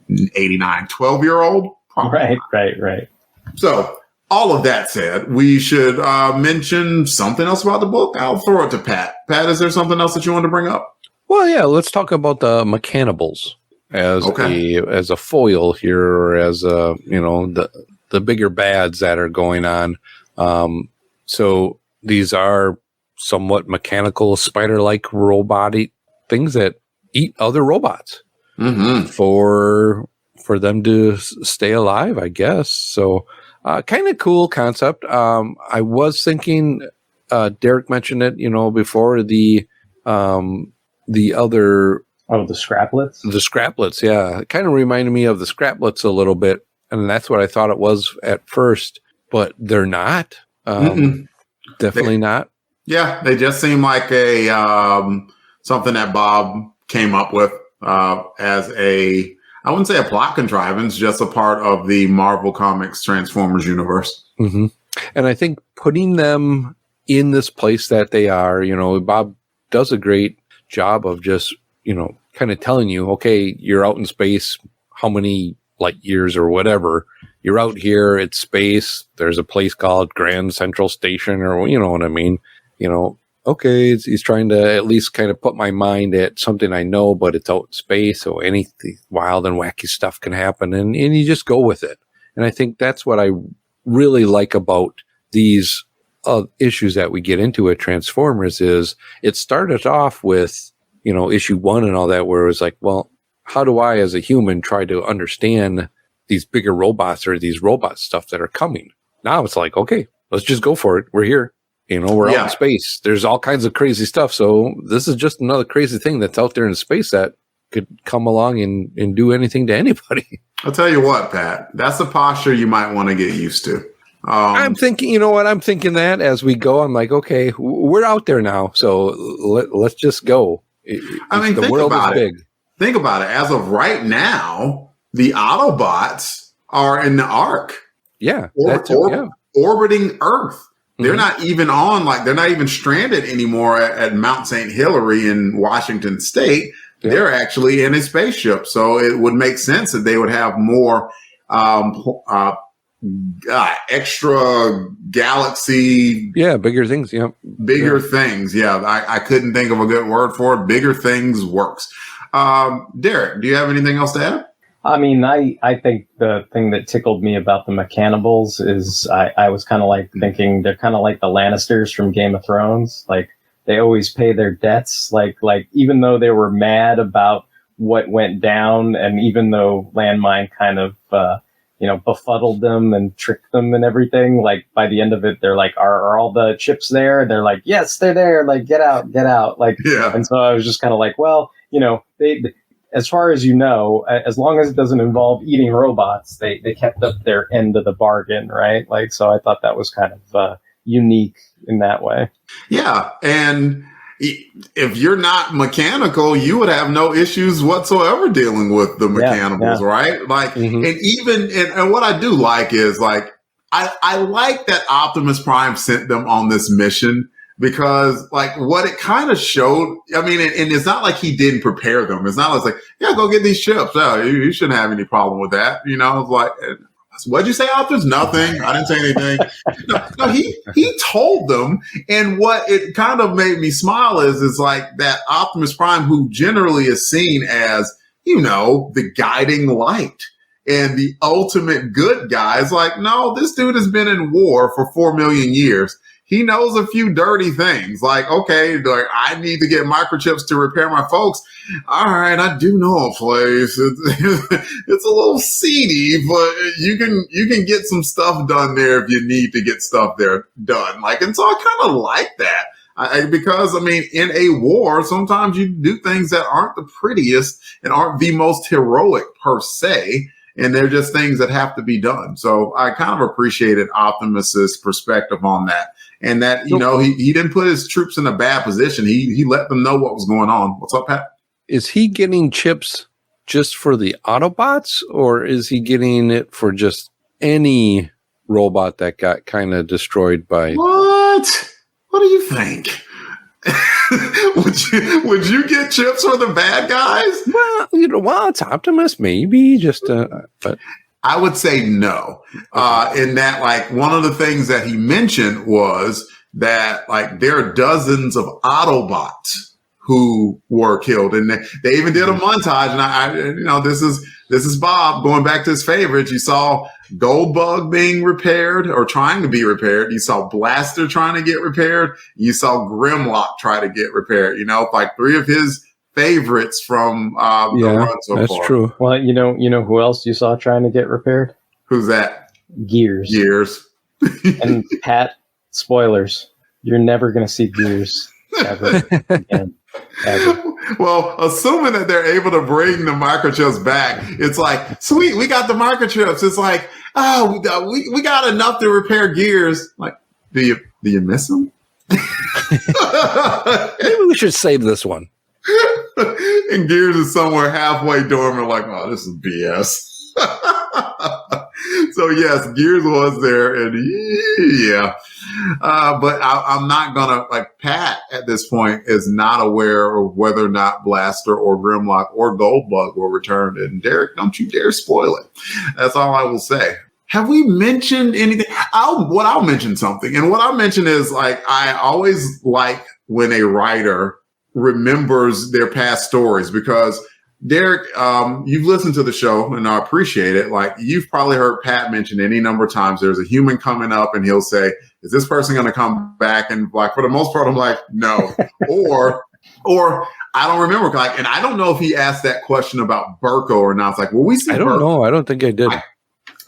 12-year-old? Probably. Right. So, all of that said, we should mention something else about the book. I'll throw it to Pat. Pat, is there something else that you want to bring up? Well, yeah, let's talk about the Mechanibles as a foil here, or as you know, the bigger bads that are going on. So these are somewhat mechanical, spider-like robot-y things that eat other robots for them to stay alive, I guess. So kind of cool concept. I was thinking, Derek mentioned it, you know, before the other... Oh, the Scraplets? The Scraplets, yeah. It kind of reminded me of the Scraplets a little bit, and that's what I thought it was at first, but they're not. Definitely not. Yeah, they just seem like a something that Bob came up with as a... I wouldn't say a plot contrivance, just a part of the Marvel Comics Transformers universe. Mm-hmm. And I think putting them in this place that they are, Bob does a great job of just, kind of telling you, okay, you're out in space, how many light years or whatever, you're out here, it's space, there's a place called Grand Central Station, or you know what I mean? Okay, he's trying to at least kind of put my mind at something I know, but it's out in space, so anything wild and wacky stuff can happen, and you just go with it. And I think that's what I really like about these issues that we get into at Transformers is it started off with, issue 1 and all that, where it was like, well, how do I as a human try to understand these bigger robots or these robot stuff that are coming? Now it's like, okay, let's just go for it. We're here. We're out in space. There's all kinds of crazy stuff. So this is just another crazy thing that's out there in space that could come along and do anything to anybody. I'll tell you what, Pat, that's a posture you might want to get used to. I'm thinking, I'm thinking that as we go, I'm like, okay, we're out there now. So let's just go. The world is big. Think about it. As of right now, the Autobots are in the Ark. Yeah. Orbiting Earth. They're not even on, they're not even stranded anymore at Mount St. Hilary in Washington State. Yeah. They're actually in a spaceship. So it would make sense that they would have more extra galaxy. Yeah, bigger things. Yeah. Bigger things. Yeah. I couldn't think of a good word for it. Bigger things works. Derek, do you have anything else to add? I mean, I think the thing that tickled me about the Mechanibals is I was kind of like thinking they're kind of like the Lannisters from Game of Thrones. Like they always pay their debts. Like even though they were mad about what went down, and even though Landmine kind of befuddled them and tricked them and everything, like by the end of it, they're like, are all the chips there? And they're like, yes, they're there. Like get out. Like, yeah. And so I was just kind of like, well, they. As far as as long as it doesn't involve eating robots, they kept up their end of the bargain, right? Like, so I thought that was kind of unique in that way. Yeah, and if you're not mechanical, you would have no issues whatsoever dealing with the Mechanibals, right? Like, and what I do like is I like that Optimus Prime sent them on this mission. Because what it kind of showed, I mean, and it's not like he didn't prepare them. It's not like, yeah, go get these chips. Yeah, you shouldn't have any problem with that. It's like, what'd you say, Optimus? Nothing. I didn't say anything. No, he told them. And what it kind of made me smile is like that Optimus Prime, who generally is seen as, the guiding light and the ultimate good guy, is like, no, this dude has been in war for 4 million years. He knows a few dirty things. I need to get microchips to repair my folks. All right, I do know a place. It's a little seedy, but you can get some stuff done there if you need to get stuff there done. And so I kind of like that. Because in a war, sometimes you do things that aren't the prettiest and aren't the most heroic per se. And they're just things that have to be done. So I kind of appreciated Optimus's perspective on that. And that, he didn't put his troops in a bad position. He let them know what was going on. What's up, Pat? Is he getting chips just for the Autobots, or is he getting it for just any robot that got kind of destroyed by... What do you think? Would you get chips for the bad guys? Well, it's Optimus, maybe. But I would say no. In that, one of the things that he mentioned was that, there are dozens of Autobots who were killed, and they even did a montage. And this is Bob going back to his favorites. You saw Goldbug being repaired or trying to be repaired. You saw Blaster trying to get repaired. You saw Grimlock try to get repaired. 3 of his favorites from the run so far. That's true. Well, you know who else you saw trying to get repaired? Who's that? Gears. And Pat, spoilers. You're never going to see Gears ever again. Ever. Well, assuming that they're able to bring the microchips back, it's like, sweet, we got the microchips. It's like, oh, we got enough to repair Gears. Like, do you miss them? Maybe we should save this one. And Gears is somewhere halfway dormant, like, oh, this is BS. So yes, Gears was there, and yeah. But I'm not gonna, like, Pat at this point is not aware of whether or not Blaster or Grimlock or Goldbug will return. And Derek, don't you dare spoil it. That's all I will say. Have we mentioned anything? I'll mention something. And what I'll mention is, like, I always like when a writer remembers their past stories, because Derek, you've listened to the show and I appreciate it. Like, you've probably heard Pat mention any number of times there's a human coming up and he'll say, is this person going to come back? And, like, for the most part, I'm like, no. or I don't remember. Like, and I don't know if he asked that question about Burko or not. It's like, well, we see I don't Burko. know. I don't think I did.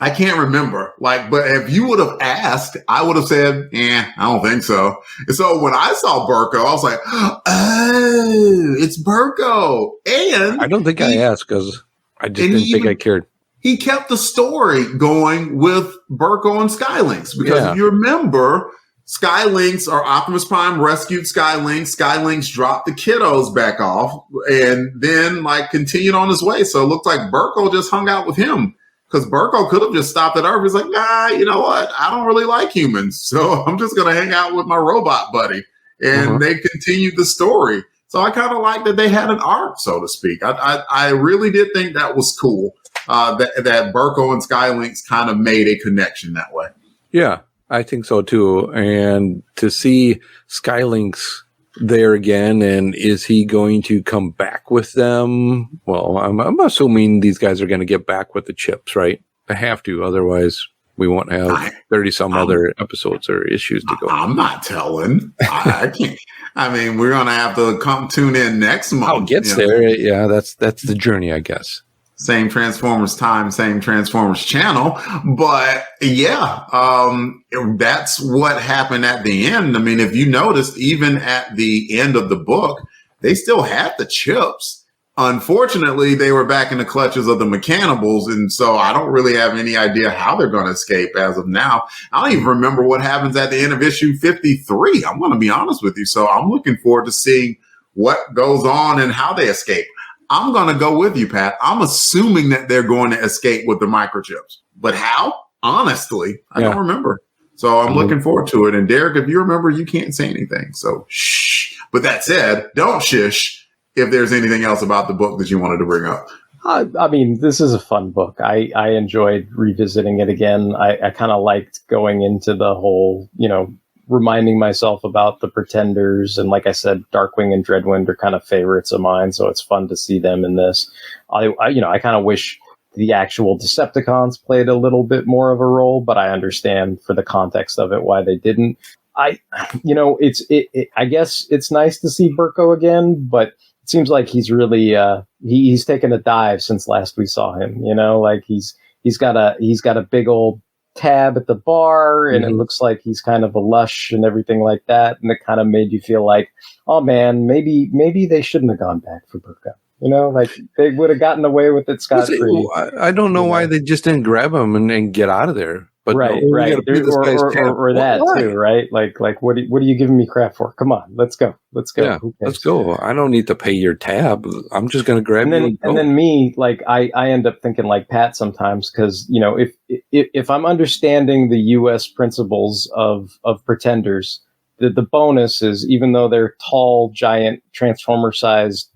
I can't remember. Like, but if you would have asked, I would have said, I don't think so. And so when I saw Burko, I was like, oh, it's Burko. And I don't think I asked because I just didn't think I cared. He kept the story going with Burko and Skylinks, because if you remember, Skylinks, or Optimus Prime rescued Skylinks. Skylinks dropped the kiddos back off and then, like, continued on his way. So it looked like Burko just hung out with him. Because Burko could have just stopped at Earth. He's like, nah, you know what? I don't really like humans, so I'm just going to hang out with my robot buddy. And they continued the story. So I kind of like that they had an arc, so to speak. I really did think that was cool, that Burko and Skylinks kind of made a connection that way. Yeah, I think so too. And to see Skylinks there again, and is he going to come back with them? Well, I'm assuming these guys are going to get back with the chips, right? They have to, otherwise we won't have 30 some other episodes or issues to go. I'm not telling. I can't. I mean, we're going to have to come tune in next month. How it gets there? Yeah, that's the journey, I guess. Same Transformers time, same Transformers channel. But yeah, that's what happened at the end. I mean, if you noticed, even at the end of the book, they still had the chips. Unfortunately, they were back in the clutches of the Mechanibals. And so I don't really have any idea how they're going to escape as of now. I don't even remember what happens at the end of issue 53. I'm going to be honest with you. So I'm looking forward to seeing what goes on and how they escape. I'm going to go with you, Pat. I'm assuming that they're going to escape with the microchips. But how? Honestly, I don't remember. So I'm looking forward to it. And Derek, if you remember, you can't say anything. So shh. But that said, don't shush if there's anything else about the book that you wanted to bring up. I mean, this is a fun book. I enjoyed revisiting it again. I kind of liked going into the whole, reminding myself about the Pretenders. And like I said, Darkwing and Dreadwind are kind of favorites of mine. So it's fun to see them in this. I kind of wish the actual Decepticons played a little bit more of a role, but I understand for the context of it why they didn't. I guess it's nice to see Burko again, but it seems like he's really, he's taken a dive since last we saw him, like he's got a big old tab at the bar, and it looks like he's kind of a lush and everything like that, and it kind of made you feel like, oh man, maybe they shouldn't have gone back for Burko. Like they would have gotten away with it scot-free. I don't know why they just didn't grab him and get out of there. But right. Or that too, right? Like what are you giving me crap for? Come on, let's go. Yeah, let's go. I don't need to pay your tab. I'm just going to grab you. And then me, like I end up thinking like Pat sometimes, because if I'm understanding the U.S. principles of Pretenders, the bonus is, even though they're tall, giant, Transformer-sized,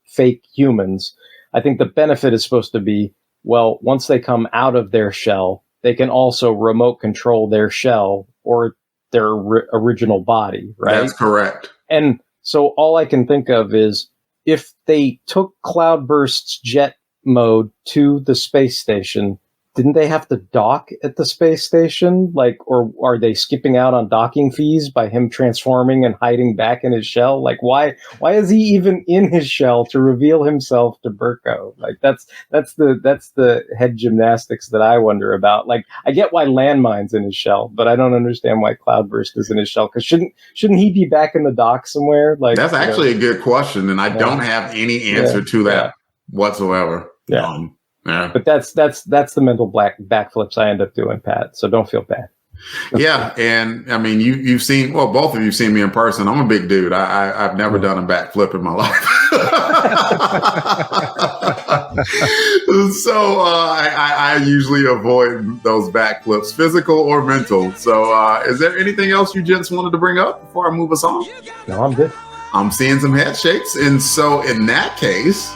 fake humans, I think the benefit is supposed to be, well, once they come out of their shell, they can also remote control their shell or their original body, right? That's correct. And so all I can think of is, if they took Cloudburst's jet mode to the space station, didn't they have to dock at the space station? Or are they skipping out on docking fees by him transforming and hiding back in his shell? Like, why is he even in his shell to reveal himself to Burko? Like, that's the head gymnastics that I wonder about. Like, I get why Landmine's in his shell, but I don't understand why Cloudburst is in his shell. Because shouldn't he be back in the dock somewhere? Like, that's actually a good question, and I don't have any answer to that whatsoever. Yeah. But that's the mental backflips I end up doing, Pat. So don't feel bad. Yeah, and I mean, you've seen, well, both of you've seen me in person. I'm a big dude. I've never done a backflip in my life. So I usually avoid those backflips, physical or mental. So is there anything else you gents wanted to bring up before I move us on? No, I'm good. I'm seeing some head shakes. And so in that case,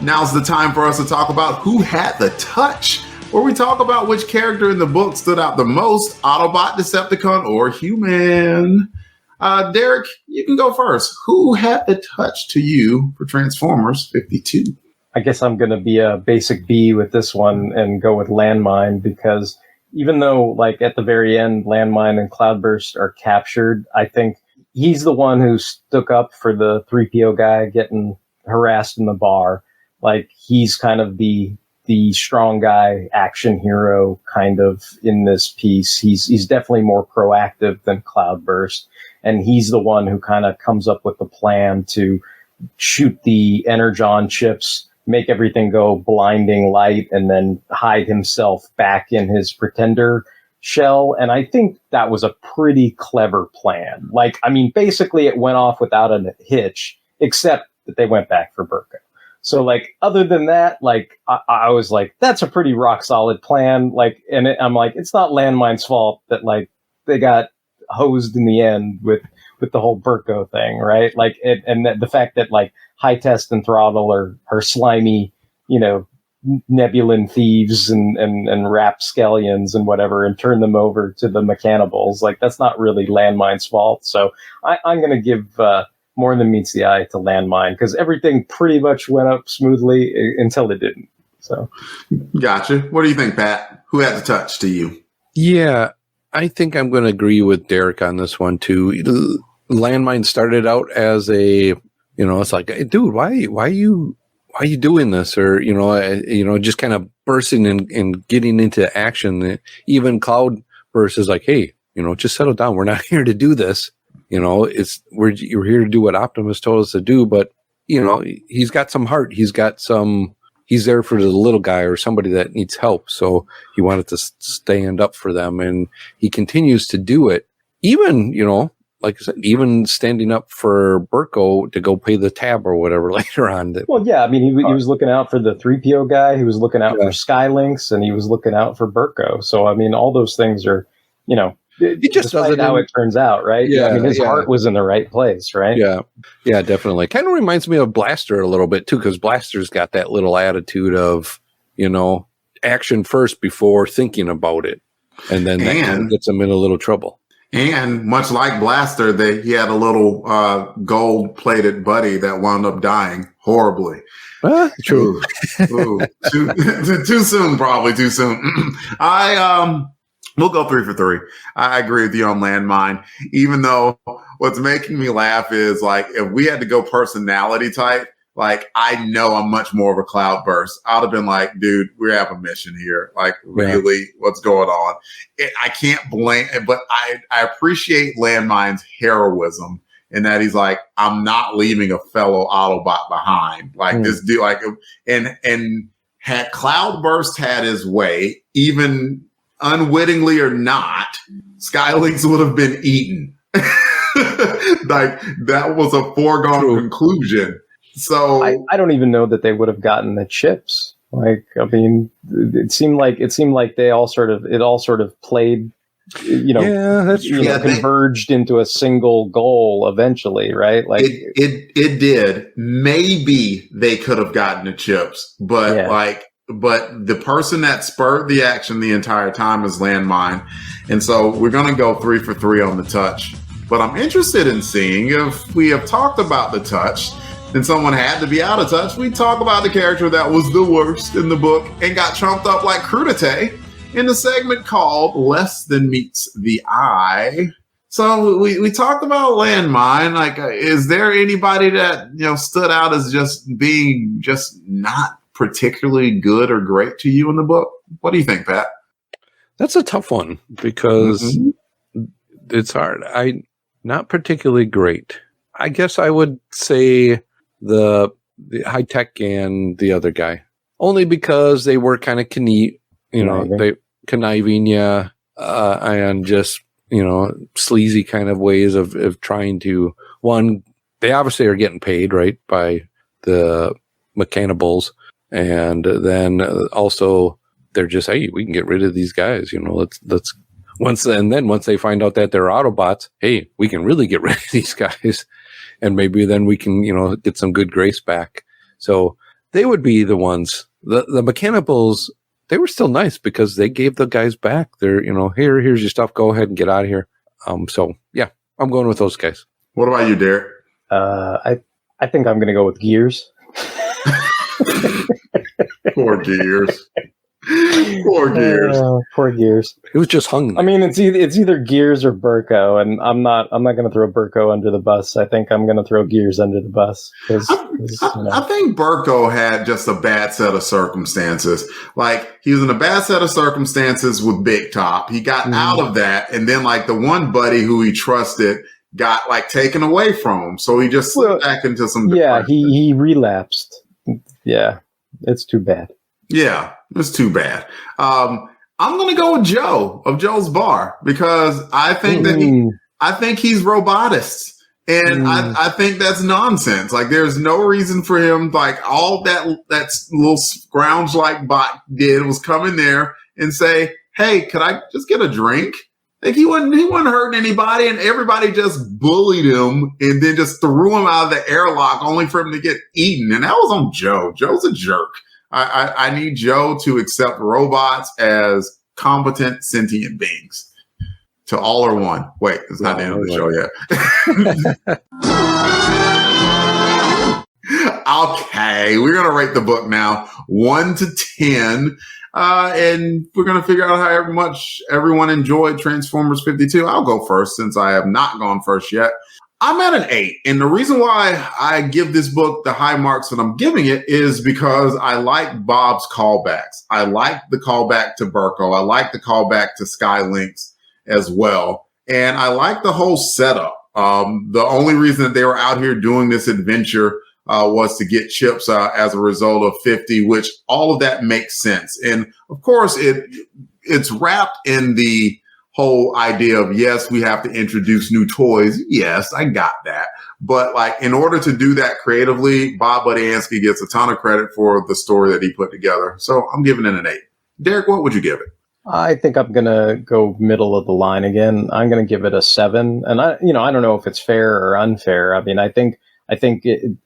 now's the time for us to talk about who had the touch, where we talk about which character in the book stood out the most, Autobot, Decepticon, or human. Derek, you can go first. Who had the touch to you for Transformers 52? I guess I'm going to be a basic B with this one and go with Landmine, because even though, like, at the very end, Landmine and Cloudburst are captured, I think he's the one who stuck up for the 3PO guy getting harassed in the bar. Like, he's kind of the strong guy, action hero kind of in this piece. He's definitely more proactive than Cloudburst, and he's the one who kind of comes up with the plan to shoot the Energon chips, make everything go blinding light, and then hide himself back in his Pretender shell. And I think that was a pretty clever plan. Like, I mean, basically it went off without a hitch, except that they went back for Burko. So, like, other than that, like, I was like, that's a pretty rock solid plan. Like, and I'm like, it's not Landmine's fault that, like, they got hosed in the end with the whole Burko thing, right? Like, and the fact that, like, High Test and Throttle are slimy, you know, Nebulan thieves and rapscallions and whatever, and turn them over to the Mechanibals. Like, that's not really Landmine's fault. So I'm going to give more than meets the eye to Landmine, because everything pretty much went up smoothly until it didn't. So, gotcha. What do you think, Pat? Who had the touch to you? Yeah, I think I'm going to agree with Derek on this one too. Landmine started out as a, it's like, hey, dude, why are you doing this? Or, just kind of bursting and getting into action. Even Cloudburst is like, hey, just settle down. We're not here to do this. You're here to do what Optimus told us to do, but he's got some heart. He's there for the little guy or somebody that needs help. So he wanted to stand up for them, and he continues to do it. Even, like I said, even standing up for Burko to go pay the tab or whatever later on. Well, yeah, I mean, he was looking out for the 3PO guy. He was looking out for Skylinks, and he was looking out for Burko. So, I mean, all those things are, it just doesn't how it turns out, right? Yeah, I mean, his heart was in the right place, right? Yeah, definitely. Kind of reminds me of Blaster a little bit too, because Blaster's got that little attitude of, action first before thinking about it, and then that kind of gets him in a little trouble. And much like Blaster, he had a little gold-plated buddy that wound up dying horribly. True. Ooh, too soon, probably too soon. We'll go 3 for 3. I agree with you on Landmine, even though what's making me laugh is, like, if we had to go personality type, like, I know I'm much more of a Cloudburst. I'd have been like, dude, we have a mission here. Like, really, what's going on? I can't blame, but I appreciate Landmine's heroism in that he's like, I'm not leaving a fellow Autobot behind. Like, this dude, like, and had Cloudburst had his way, even unwittingly or not, Skylinks would have been eaten. Like, that was a foregone conclusion. So I don't even know that they would have gotten the chips. Like, I mean, it seemed like they all sort of played, converged into a single goal eventually, right? Like, it did. Maybe they could have gotten the chips, but but the person that spurred the action the entire time is Landmine. And so we're going to go 3 for 3 on the touch. But I'm interested in seeing if we have talked about the touch and someone had to be out of touch. We talk about the character that was the worst in the book and got trumped up like Crudite in the segment called Less Than Meets the Eye. So we talked about Landmine. Like, is there anybody that, stood out as just being just not particularly good or great to you in the book? What do you think, Pat? That's a tough one because it's hard. Not particularly great. I guess I would say the High Tech and the other guy, only because they were kind of conniving. Yeah. and just, sleazy kind of ways of trying to, one, they obviously are getting paid, right, by the Mechanables. And then also they're just, hey, we can get rid of these guys, let's once they find out that they're Autobots, hey, we can really get rid of these guys. And maybe then we can, get some good grace back. So they would be the ones, the Mechanables, they were still nice because they gave the guys back their, here's your stuff. Go ahead and get out of here. So yeah, I'm going with those guys. What about you, Derek? I think I'm going to go with Gears. Poor Gears. Poor Gears. Poor Gears. It was just hung there. I mean, it's either Gears or Burko, and I'm not going to throw Burko under the bus. I think I'm going to throw Gears under the bus. I think Burko had just a bad set of circumstances. Like, he was in a bad set of circumstances with Big Top. He got out of that, and then like the one buddy who he trusted got like taken away from him. So he just slipped back into some depression. Yeah, he relapsed. Yeah, it's too bad. Yeah, it's too bad. I'm going to go with Joe of Joe's Bar because I think I think he's robotist. And I think that's nonsense. Like, there's no reason for him, like, all that little scrounge-like bot did was come in there and say, hey, could I just get a drink? Like, he wasn't hurting anybody, and everybody just bullied him and then just threw him out of the airlock only for him to get eaten. And that was on Joe. Joe's a jerk. I need Joe to accept robots as competent sentient beings. To all or one. Wait, it's not the end of the show yet. Okay, we're going to rate the book now, 1 to 10. And we're going to figure out how much everyone enjoyed Transformers 52. I'll go first since I have not gone first yet. I'm at an 8. And the reason why I give this book the high marks that I'm giving it is because I like Bob's callbacks. I like the callback to Burko. I like the callback to Skylinks as well. And I like the whole setup. The only reason that they were out here doing this adventure was to get chips as a result of 50, which all of that makes sense. And of course, it's wrapped in the whole idea of, yes, we have to introduce new toys. Yes, I got that. But like, in order to do that creatively, Bob Budiansky gets a ton of credit for the story that he put together. So I'm giving it an 8. Derek, what would you give it? I think I'm going to go middle of the line again. I'm going to give it a 7. And I don't know if it's fair or unfair. I mean, I think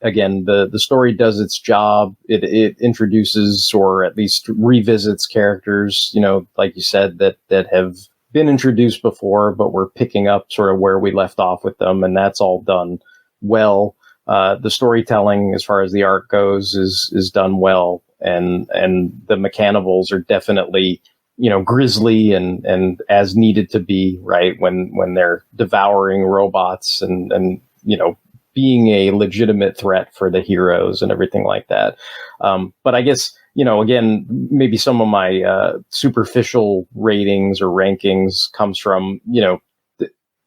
again, the story does its job. It introduces or at least revisits characters, like you said, that have been introduced before, but we're picking up sort of where we left off with them. And that's all done well. The storytelling, as far as the art goes, is done well. And the Mechanables are definitely, grisly and as needed to be, right? When they're devouring robots and being a legitimate threat for the heroes and everything like that. But I guess, again, maybe some of my superficial ratings or rankings comes from,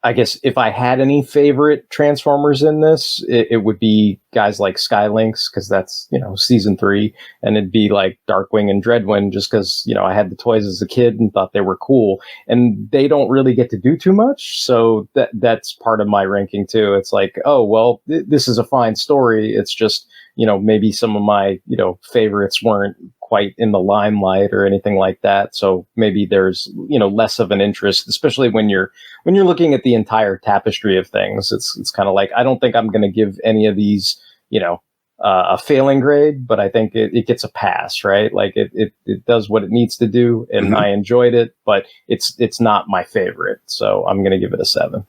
I guess if I had any favorite Transformers in this, it would be guys like Skylinks, because that's, season 3, and it'd be like Darkwing and Dreadwind, just because, I had the toys as a kid and thought they were cool, and they don't really get to do too much. So that's part of my ranking too. It's like, oh, well, this is a fine story. It's just, maybe some of my, favorites weren't quite in the limelight or anything like that. So maybe there's, less of an interest, especially when you're looking at the entire tapestry of things. It's kind of like, I don't think I'm going to give any of these, a failing grade, but I think it gets a pass, right? Like it does what it needs to do, and I enjoyed it, but it's not my favorite. So I'm going to give it a 7.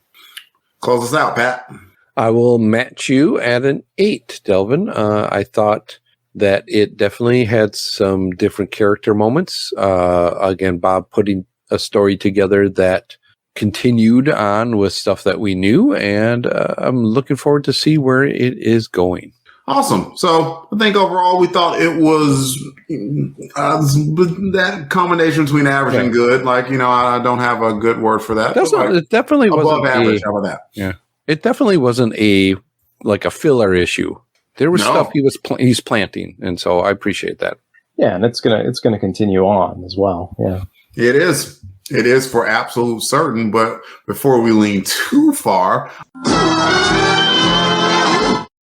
Close us out, Pat. I will match you at an 8, Delvin. I thought that it definitely had some different character moments. Again, Bob putting a story together that continued on with stuff that we knew, and I'm looking forward to see where it is going. Awesome. So I think overall we thought it was that combination between average and good. Like, I don't have a good word for that. It definitely wasn't above average. How about that? Yeah. It definitely wasn't a filler issue. There was stuff he's planting, and so I appreciate that. Yeah, and it's gonna continue on as well. Yeah, it is. It is for absolute certain, but before we lean too far,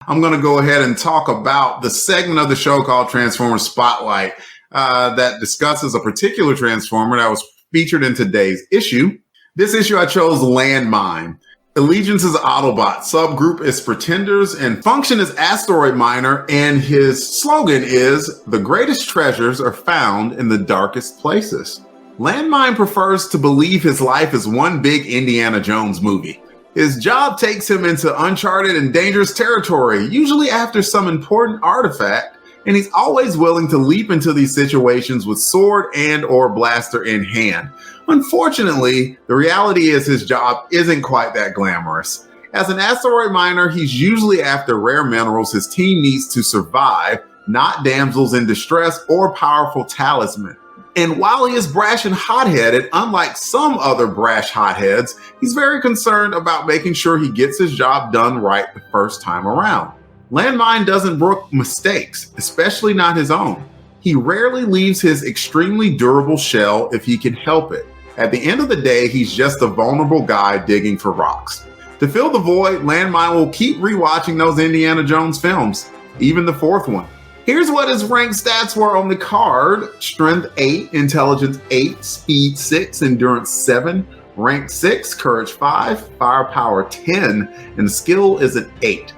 I'm going to go ahead and talk about the segment of the show called Transformers Spotlight that discusses a particular Transformer that was featured in today's issue. This issue I chose Landmine. Allegiance is Autobot, subgroup is Pretenders, and function is Asteroid Miner, and his slogan is, "The greatest treasures are found in the darkest places." Landmine prefers to believe his life is one big Indiana Jones movie. His job takes him into uncharted and dangerous territory, usually after some important artifact, and he's always willing to leap into these situations with sword and or blaster in hand. Unfortunately, the reality is his job isn't quite that glamorous. As an asteroid miner, he's usually after rare minerals his team needs to survive, not damsels in distress or powerful talisman. And while he is brash and hot-headed, unlike some other brash hotheads, he's very concerned about making sure he gets his job done right the first time around. Landmine doesn't brook mistakes, especially not his own. He rarely leaves his extremely durable shell if he can help it. At the end of the day, he's just a vulnerable guy digging for rocks. To fill the void, Landmine will keep rewatching those Indiana Jones films, even the fourth one. Here's what his rank stats were on the card. Strength 8, Intelligence 8, Speed 6, Endurance 7, Rank 6, Courage 5, Firepower 10, and Skill is an 8.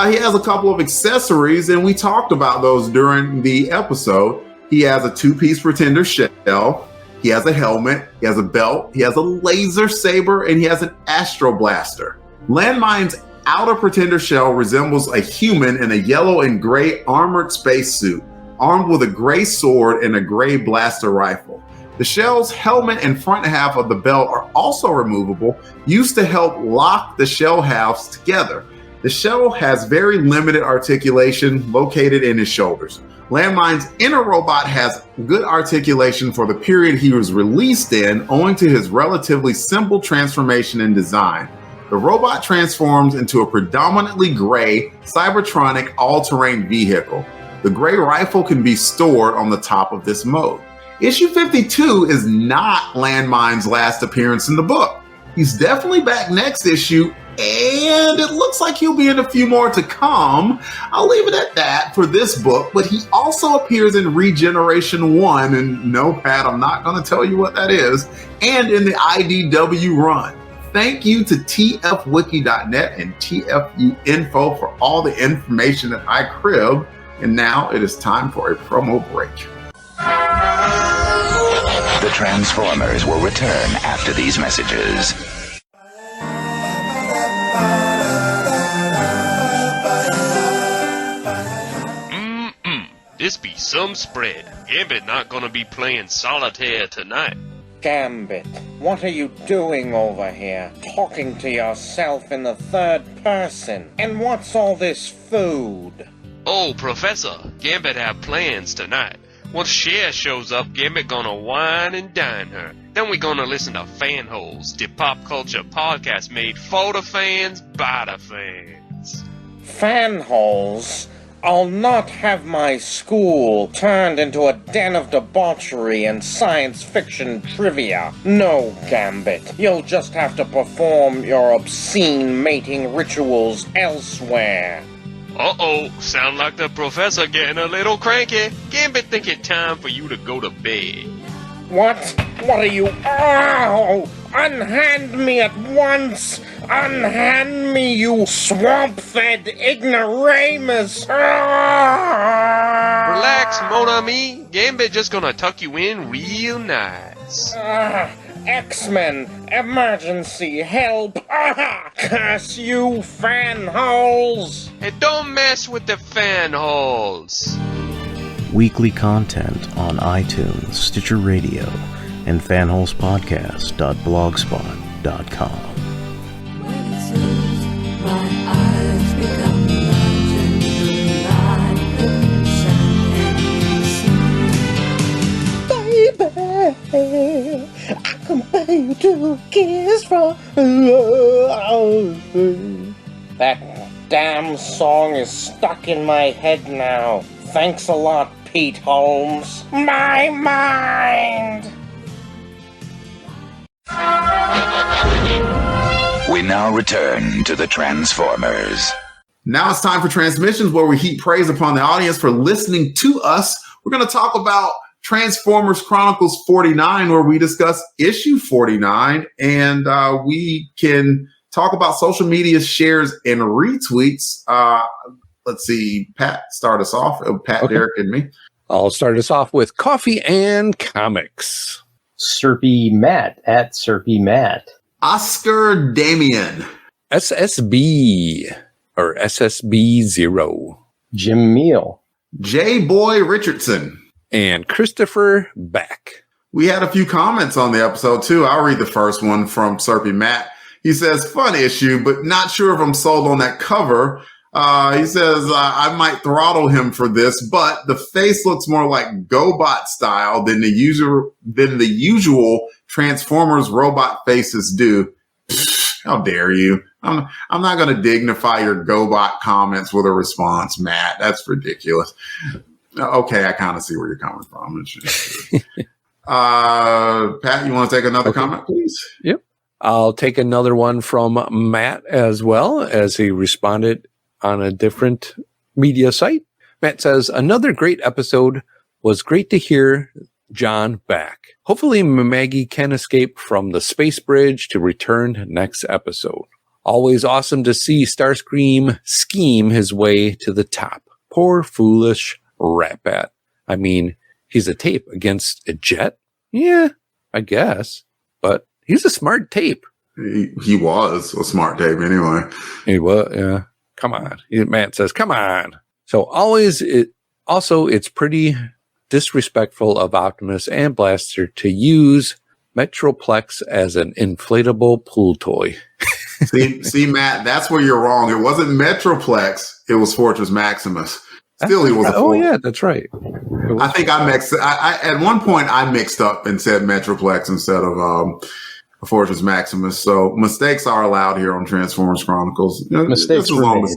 He has a couple of accessories, and we talked about those during the episode. He has a 2-piece Pretender shell, he has a helmet, he has a belt, he has a laser saber, and he has an Astro Blaster. Landmine's outer Pretender shell resembles a human in a yellow and gray armored spacesuit, armed with a gray sword and a gray blaster rifle. The shell's helmet and front half of the belt are also removable, used to help lock the shell halves together. The shell has very limited articulation located in his shoulders. Landmine's inner robot has good articulation for the period he was released in, owing to his relatively simple transformation and design. The robot transforms into a predominantly gray, Cybertronic all-terrain vehicle. The gray rifle can be stored on the top of this mode. Issue 52 is not Landmine's last appearance in the book. He's definitely back next issue, and it looks like he'll be in a few more to come. I'll leave it at that for this book, but he also appears in Regeneration 1, and no, Pat, I'm not going to tell you what that is, and in the IDW run. Thank you to tfwiki.net and TFU Info for all the information that I cribbed, and now it is time for a promo break. The Transformers will return after these messages. This be some spread. Gambit not gonna be playing solitaire tonight. Gambit, what are you doing over here? Talking to yourself in the third person. And what's all this food? Oh, Professor, Gambit have plans tonight. Once Cher shows up, Gambit gonna wine and dine her. Then we gonna listen to Fanholes, the pop culture podcast made for the fans, by the fans. Fanholes? I'll not have my school turned into a den of debauchery and science fiction trivia. No, Gambit. You'll just have to perform your obscene mating rituals elsewhere. Uh-oh, sound like the professor getting a little cranky. Gambit think it time for you to go to bed. What? What are you? Ow! Unhand me at once! Unhand me, you swamp-fed ignoramus! Relax, mon ami. Gambit just gonna tuck you in real nice. X-Men! Emergency! Help! Curse you, Fanholes! Hey, don't mess with the Fanholes! Weekly content on iTunes, Stitcher Radio, and fanholespodcast.blogspot.com. Baby, I compare you to a kiss from... That damn song is stuck in my head now. Thanks a lot, Pete Holmes. My mind! We now return to the Transformers. Now it's time for transmissions, where we heap praise upon the audience for listening to us. We're going to talk about Transformers Chronicles 49, where we discuss issue 49, and we can talk about social media shares and retweets. Let's see, Pat, start us off. Pat, okay. Derek, and me. I'll start us off with Coffee and Comics. Sirpy Matt at Sirpy Matt. Oscar Damien. SSB or SSB 0. Jim Meal. J. Boy Richardson. And Christopher Beck. We had a few comments on the episode too. I'll read the first one from Sirpy Matt. He says, fun issue, but not sure if I'm sold on that cover. He says, I might throttle him for this, but the face looks more like GoBot style than the usual Transformers robot faces do. How dare you? I'm not going to dignify your GoBot comments with a response, Matt. That's ridiculous. Okay, I kind of see where you're coming from. Pat, you want to take another comment, please? Yep. I'll take another one from Matt as well, as he responded on a different media site. Matt says, another great episode. Was great to hear John back. Hopefully Maggie can escape from the space bridge to return next episode. Always awesome to see Starscream scheme his way to the top. Poor foolish Rat-Bat. I mean, he's a tape against a jet? Yeah, I guess. But he's a smart tape. He was a smart tape anyway. He was, yeah. Come on. Matt says, come on. So it's pretty disrespectful of Optimus and Blaster to use Metroplex as an inflatable pool toy. see, Matt, that's where you're wrong. It wasn't Metroplex. It was Fortress Maximus. Still, he was a Oh, yeah, that's right. I think I at one point I mixed up and said Metroplex instead of Fortress Maximus. So mistakes are allowed here on Transformers Chronicles. Mistakes were made.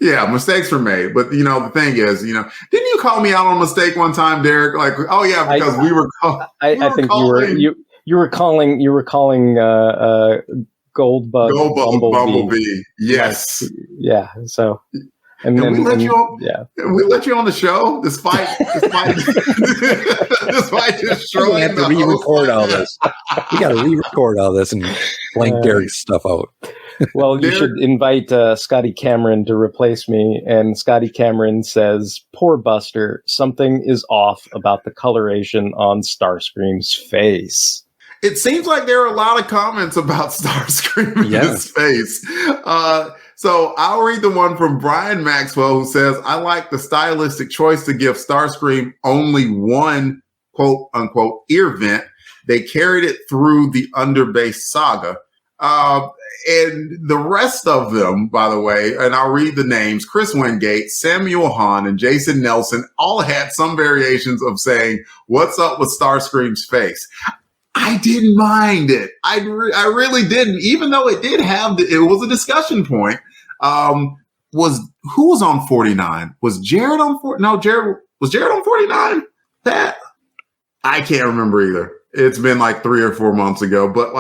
Yeah, mistakes were made. But, the thing is, didn't you call me out on a mistake one time, Derek? Like, oh, yeah, because we were I think you were calling Goldbug Bumblebee. Yes. Yeah. So. And we let you on the show despite destroying. We have to re-record all this. We got to re-record all this and blank Gary's stuff out. Well, you should invite Scotty Cameron to replace me. And Scotty Cameron says, "Poor Buster, something is off about the coloration on Starscream's face." It seems like there are a lot of comments about Starscream in his face. So I'll read the one from Brian Maxwell, who says, I like the stylistic choice to give Starscream only one quote unquote ear vent. They carried it through the Underbase saga. And the rest of them, by the way, and I'll read the names, Chris Wingate, Samuel Hahn, and Jason Nelson all had some variations of saying, what's up with Starscream's face? I didn't mind it. I really didn't, even though it did have, it was a discussion point. Who was on 49? Was Jared on 49? No, was Jared on 49? That I can't remember either. It's been like 3 or 4 months ago, but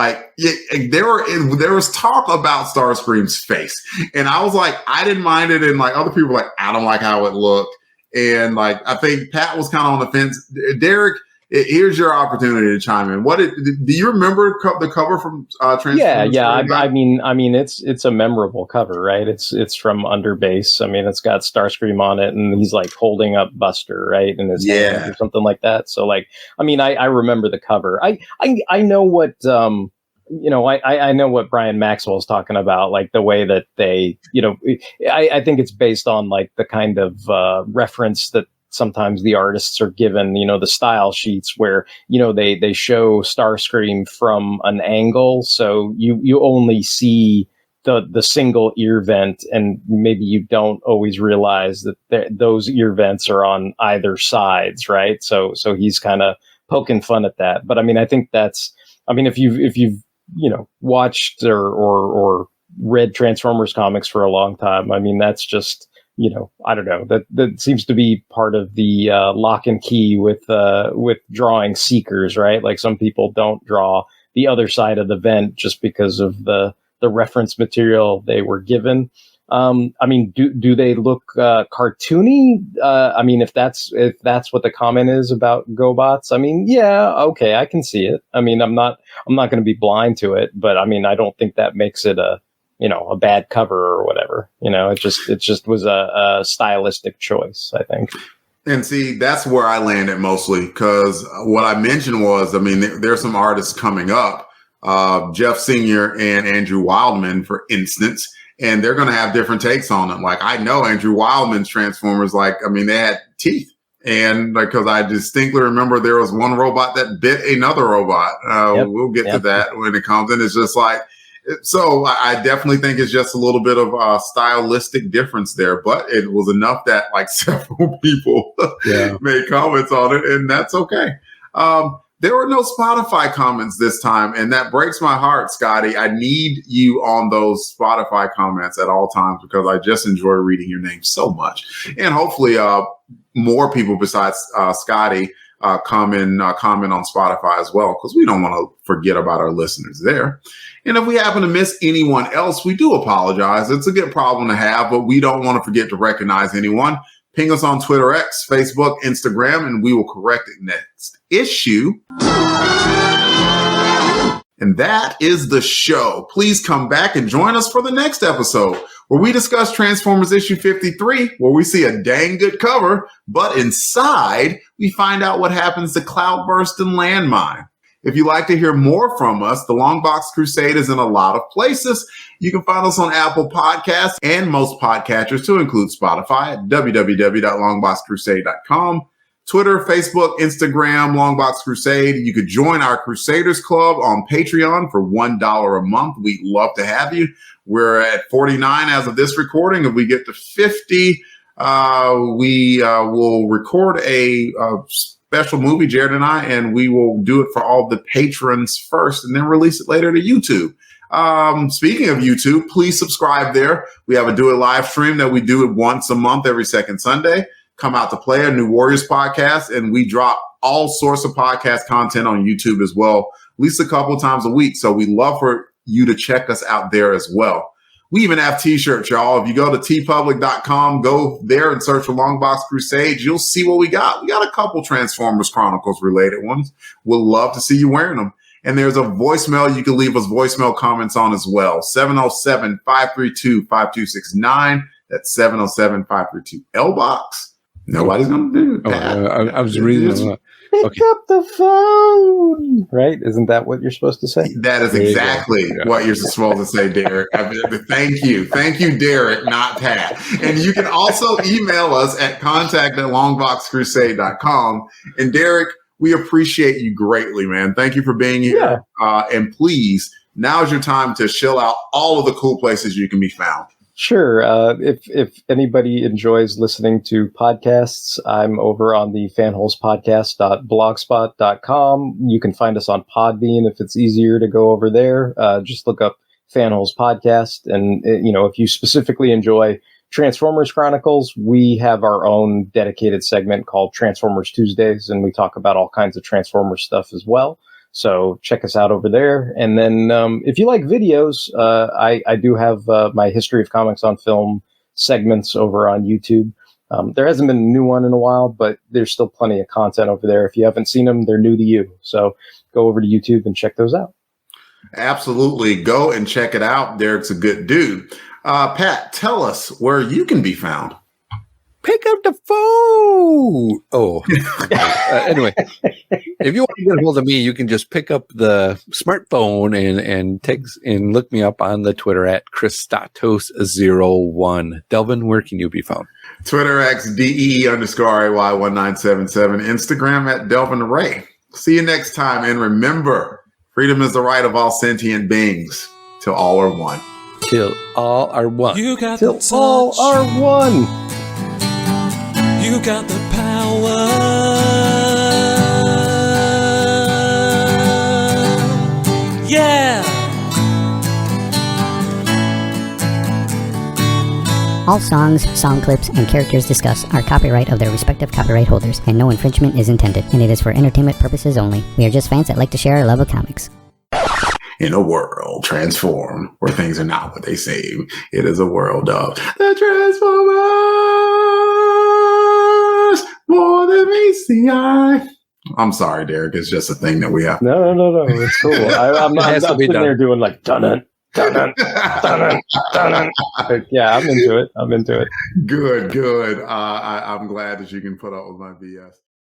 there was talk about Starscream's face, and I was like, I didn't mind it, and like other people were like, I don't like how it looked, and like I think Pat was kind of on the fence. Derek, here's your opportunity to chime in. Do you remember the cover from Transformers? Yeah. I mean, it's a memorable cover, right? It's from Underbase. I mean, it's got Starscream on it, and he's like holding up Buster, right, in his hand or something like that. So, like, I mean, I remember the cover. I know what I know what Brian Maxwell is talking about, like the way that they, I think it's based on like the kind of reference that sometimes the artists are given, the style sheets where, they show Starscream from an angle. So you only see the single ear vent, and maybe you don't always realize that those ear vents are on either sides. Right. So he's kind of poking fun at that. But I mean, I think if you've watched or read Transformers comics for a long time, I mean, that's just, I don't know, that seems to be part of the lock and key with drawing seekers, right? Like some people don't draw the other side of the vent just because of the reference material they were given. I mean, do they look cartoony? I mean, if that's what the comment is about GoBots, I mean, yeah, okay, I can see it. I mean, I'm not going to be blind to it, but I mean, I don't think that makes it a bad cover or whatever. It just was a stylistic choice, I think. And see, that's where I landed mostly, because what I mentioned was, I mean, there's some artists coming up, Jeff Senior and Andrew Wildman, for instance, and they're going to have different takes on it. Like, I know Andrew Wildman's Transformers, they had teeth. And because I distinctly remember there was one robot that bit another robot. We'll get to that when it comes in. It's just like, so I definitely think it's just a little bit of a stylistic difference there, but it was enough that several people made comments on it, and that's okay. There were no Spotify comments this time, and that breaks my heart, Scotty. I need you on those Spotify comments at all times because I just enjoy reading your name so much. And hopefully more people besides Scotty comment on Spotify as well, because we don't want to forget about our listeners there. And if we happen to miss anyone else, we do apologize. It's a good problem to have, but we don't want to forget to recognize anyone. Ping us on Twitter, X, Facebook, Instagram, and we will correct it next issue. And that is the show. Please come back and join us for the next episode, where we discuss Transformers issue 53, where we see a dang good cover, but inside we find out what happens to Cloudburst and Landmine. If you'd like to hear more from us, the Longbox Crusade is in a lot of places. You can find us on Apple Podcasts and most podcatchers, to include Spotify, at www.longboxcrusade.com. Twitter, Facebook, Instagram, Longbox Crusade. You could join our Crusaders Club on Patreon for $1 a month. We'd love to have you. We're at 49 as of this recording. If we get to 50, we will record a special movie, Jared and I, and we will do it for all the patrons first and then release it later to YouTube. Speaking of YouTube, please subscribe there. We have a Do It live stream that we do it once a month, every second Sunday. Come Out to Play, a New Warriors podcast, and we drop all sorts of podcast content on YouTube as well, at least a couple of times a week. So we love for you to check us out there as well. We even have t-shirts, y'all. If you go to tpublic.com, go there and search for Longbox Crusade, you'll see what we got. We got a couple Transformers Chronicles related ones. We'll love to see you wearing them. And there's a voicemail you can leave us voicemail comments on as well. 707-532-5269. That's 707-532-LBOX. Nobody's going to do that. I was reading. Pick up the phone. Right? Isn't that what you're supposed to say? That is exactly what you're supposed to say, Derek. Thank you. Thank you, Derek, not Pat. And you can also email us at contact@longboxcrusade.com. And Derek, we appreciate you greatly, man. Thank you for being here. And please, now's your time to shill out all of the cool places you can be found. Sure. If anybody enjoys listening to podcasts, I'm over on the fanholespodcast.blogspot.com. You can find us on Podbean if it's easier to go over there. Just look up Fanholes Podcast. And, if you specifically enjoy Transformers Chronicles, we have our own dedicated segment called Transformers Tuesdays, and we talk about all kinds of Transformers stuff as well. So check us out over there. And then if you like videos, I do have my History of Comics on Film segments over on YouTube. There hasn't been a new one in a while, but there's still plenty of content over there. If you haven't seen them, they're new to you. So go over to YouTube and check those out. Absolutely. Go and check it out. Derek's a good dude. Pat, tell us where you can be found. Pick up the phone. Oh, anyway, if you want to get a hold of me, you can just pick up the smartphone and look me up on the Twitter at Christatos01. Delvin, where can you be found? Twitter X DE_AY1977. Instagram at Delvin Ray. See you next time. And remember, freedom is the right of all sentient beings till all are one. Till all are one. Till all are one. You got the power. Yeah. All songs, song clips, and characters discussed are copyright of their respective copyright holders, and no infringement is intended, and it is for entertainment purposes only. We are just fans that like to share our love of comics. in a world transformed where things are not what they seem. It is a world of the Transformers more than meets the eye. I'm sorry, Derek. It's just a thing that we have. No. It's cool. I'm sitting there doing like dun dun. Yeah, I'm into it. Good. I'm glad that you can put up with my BS.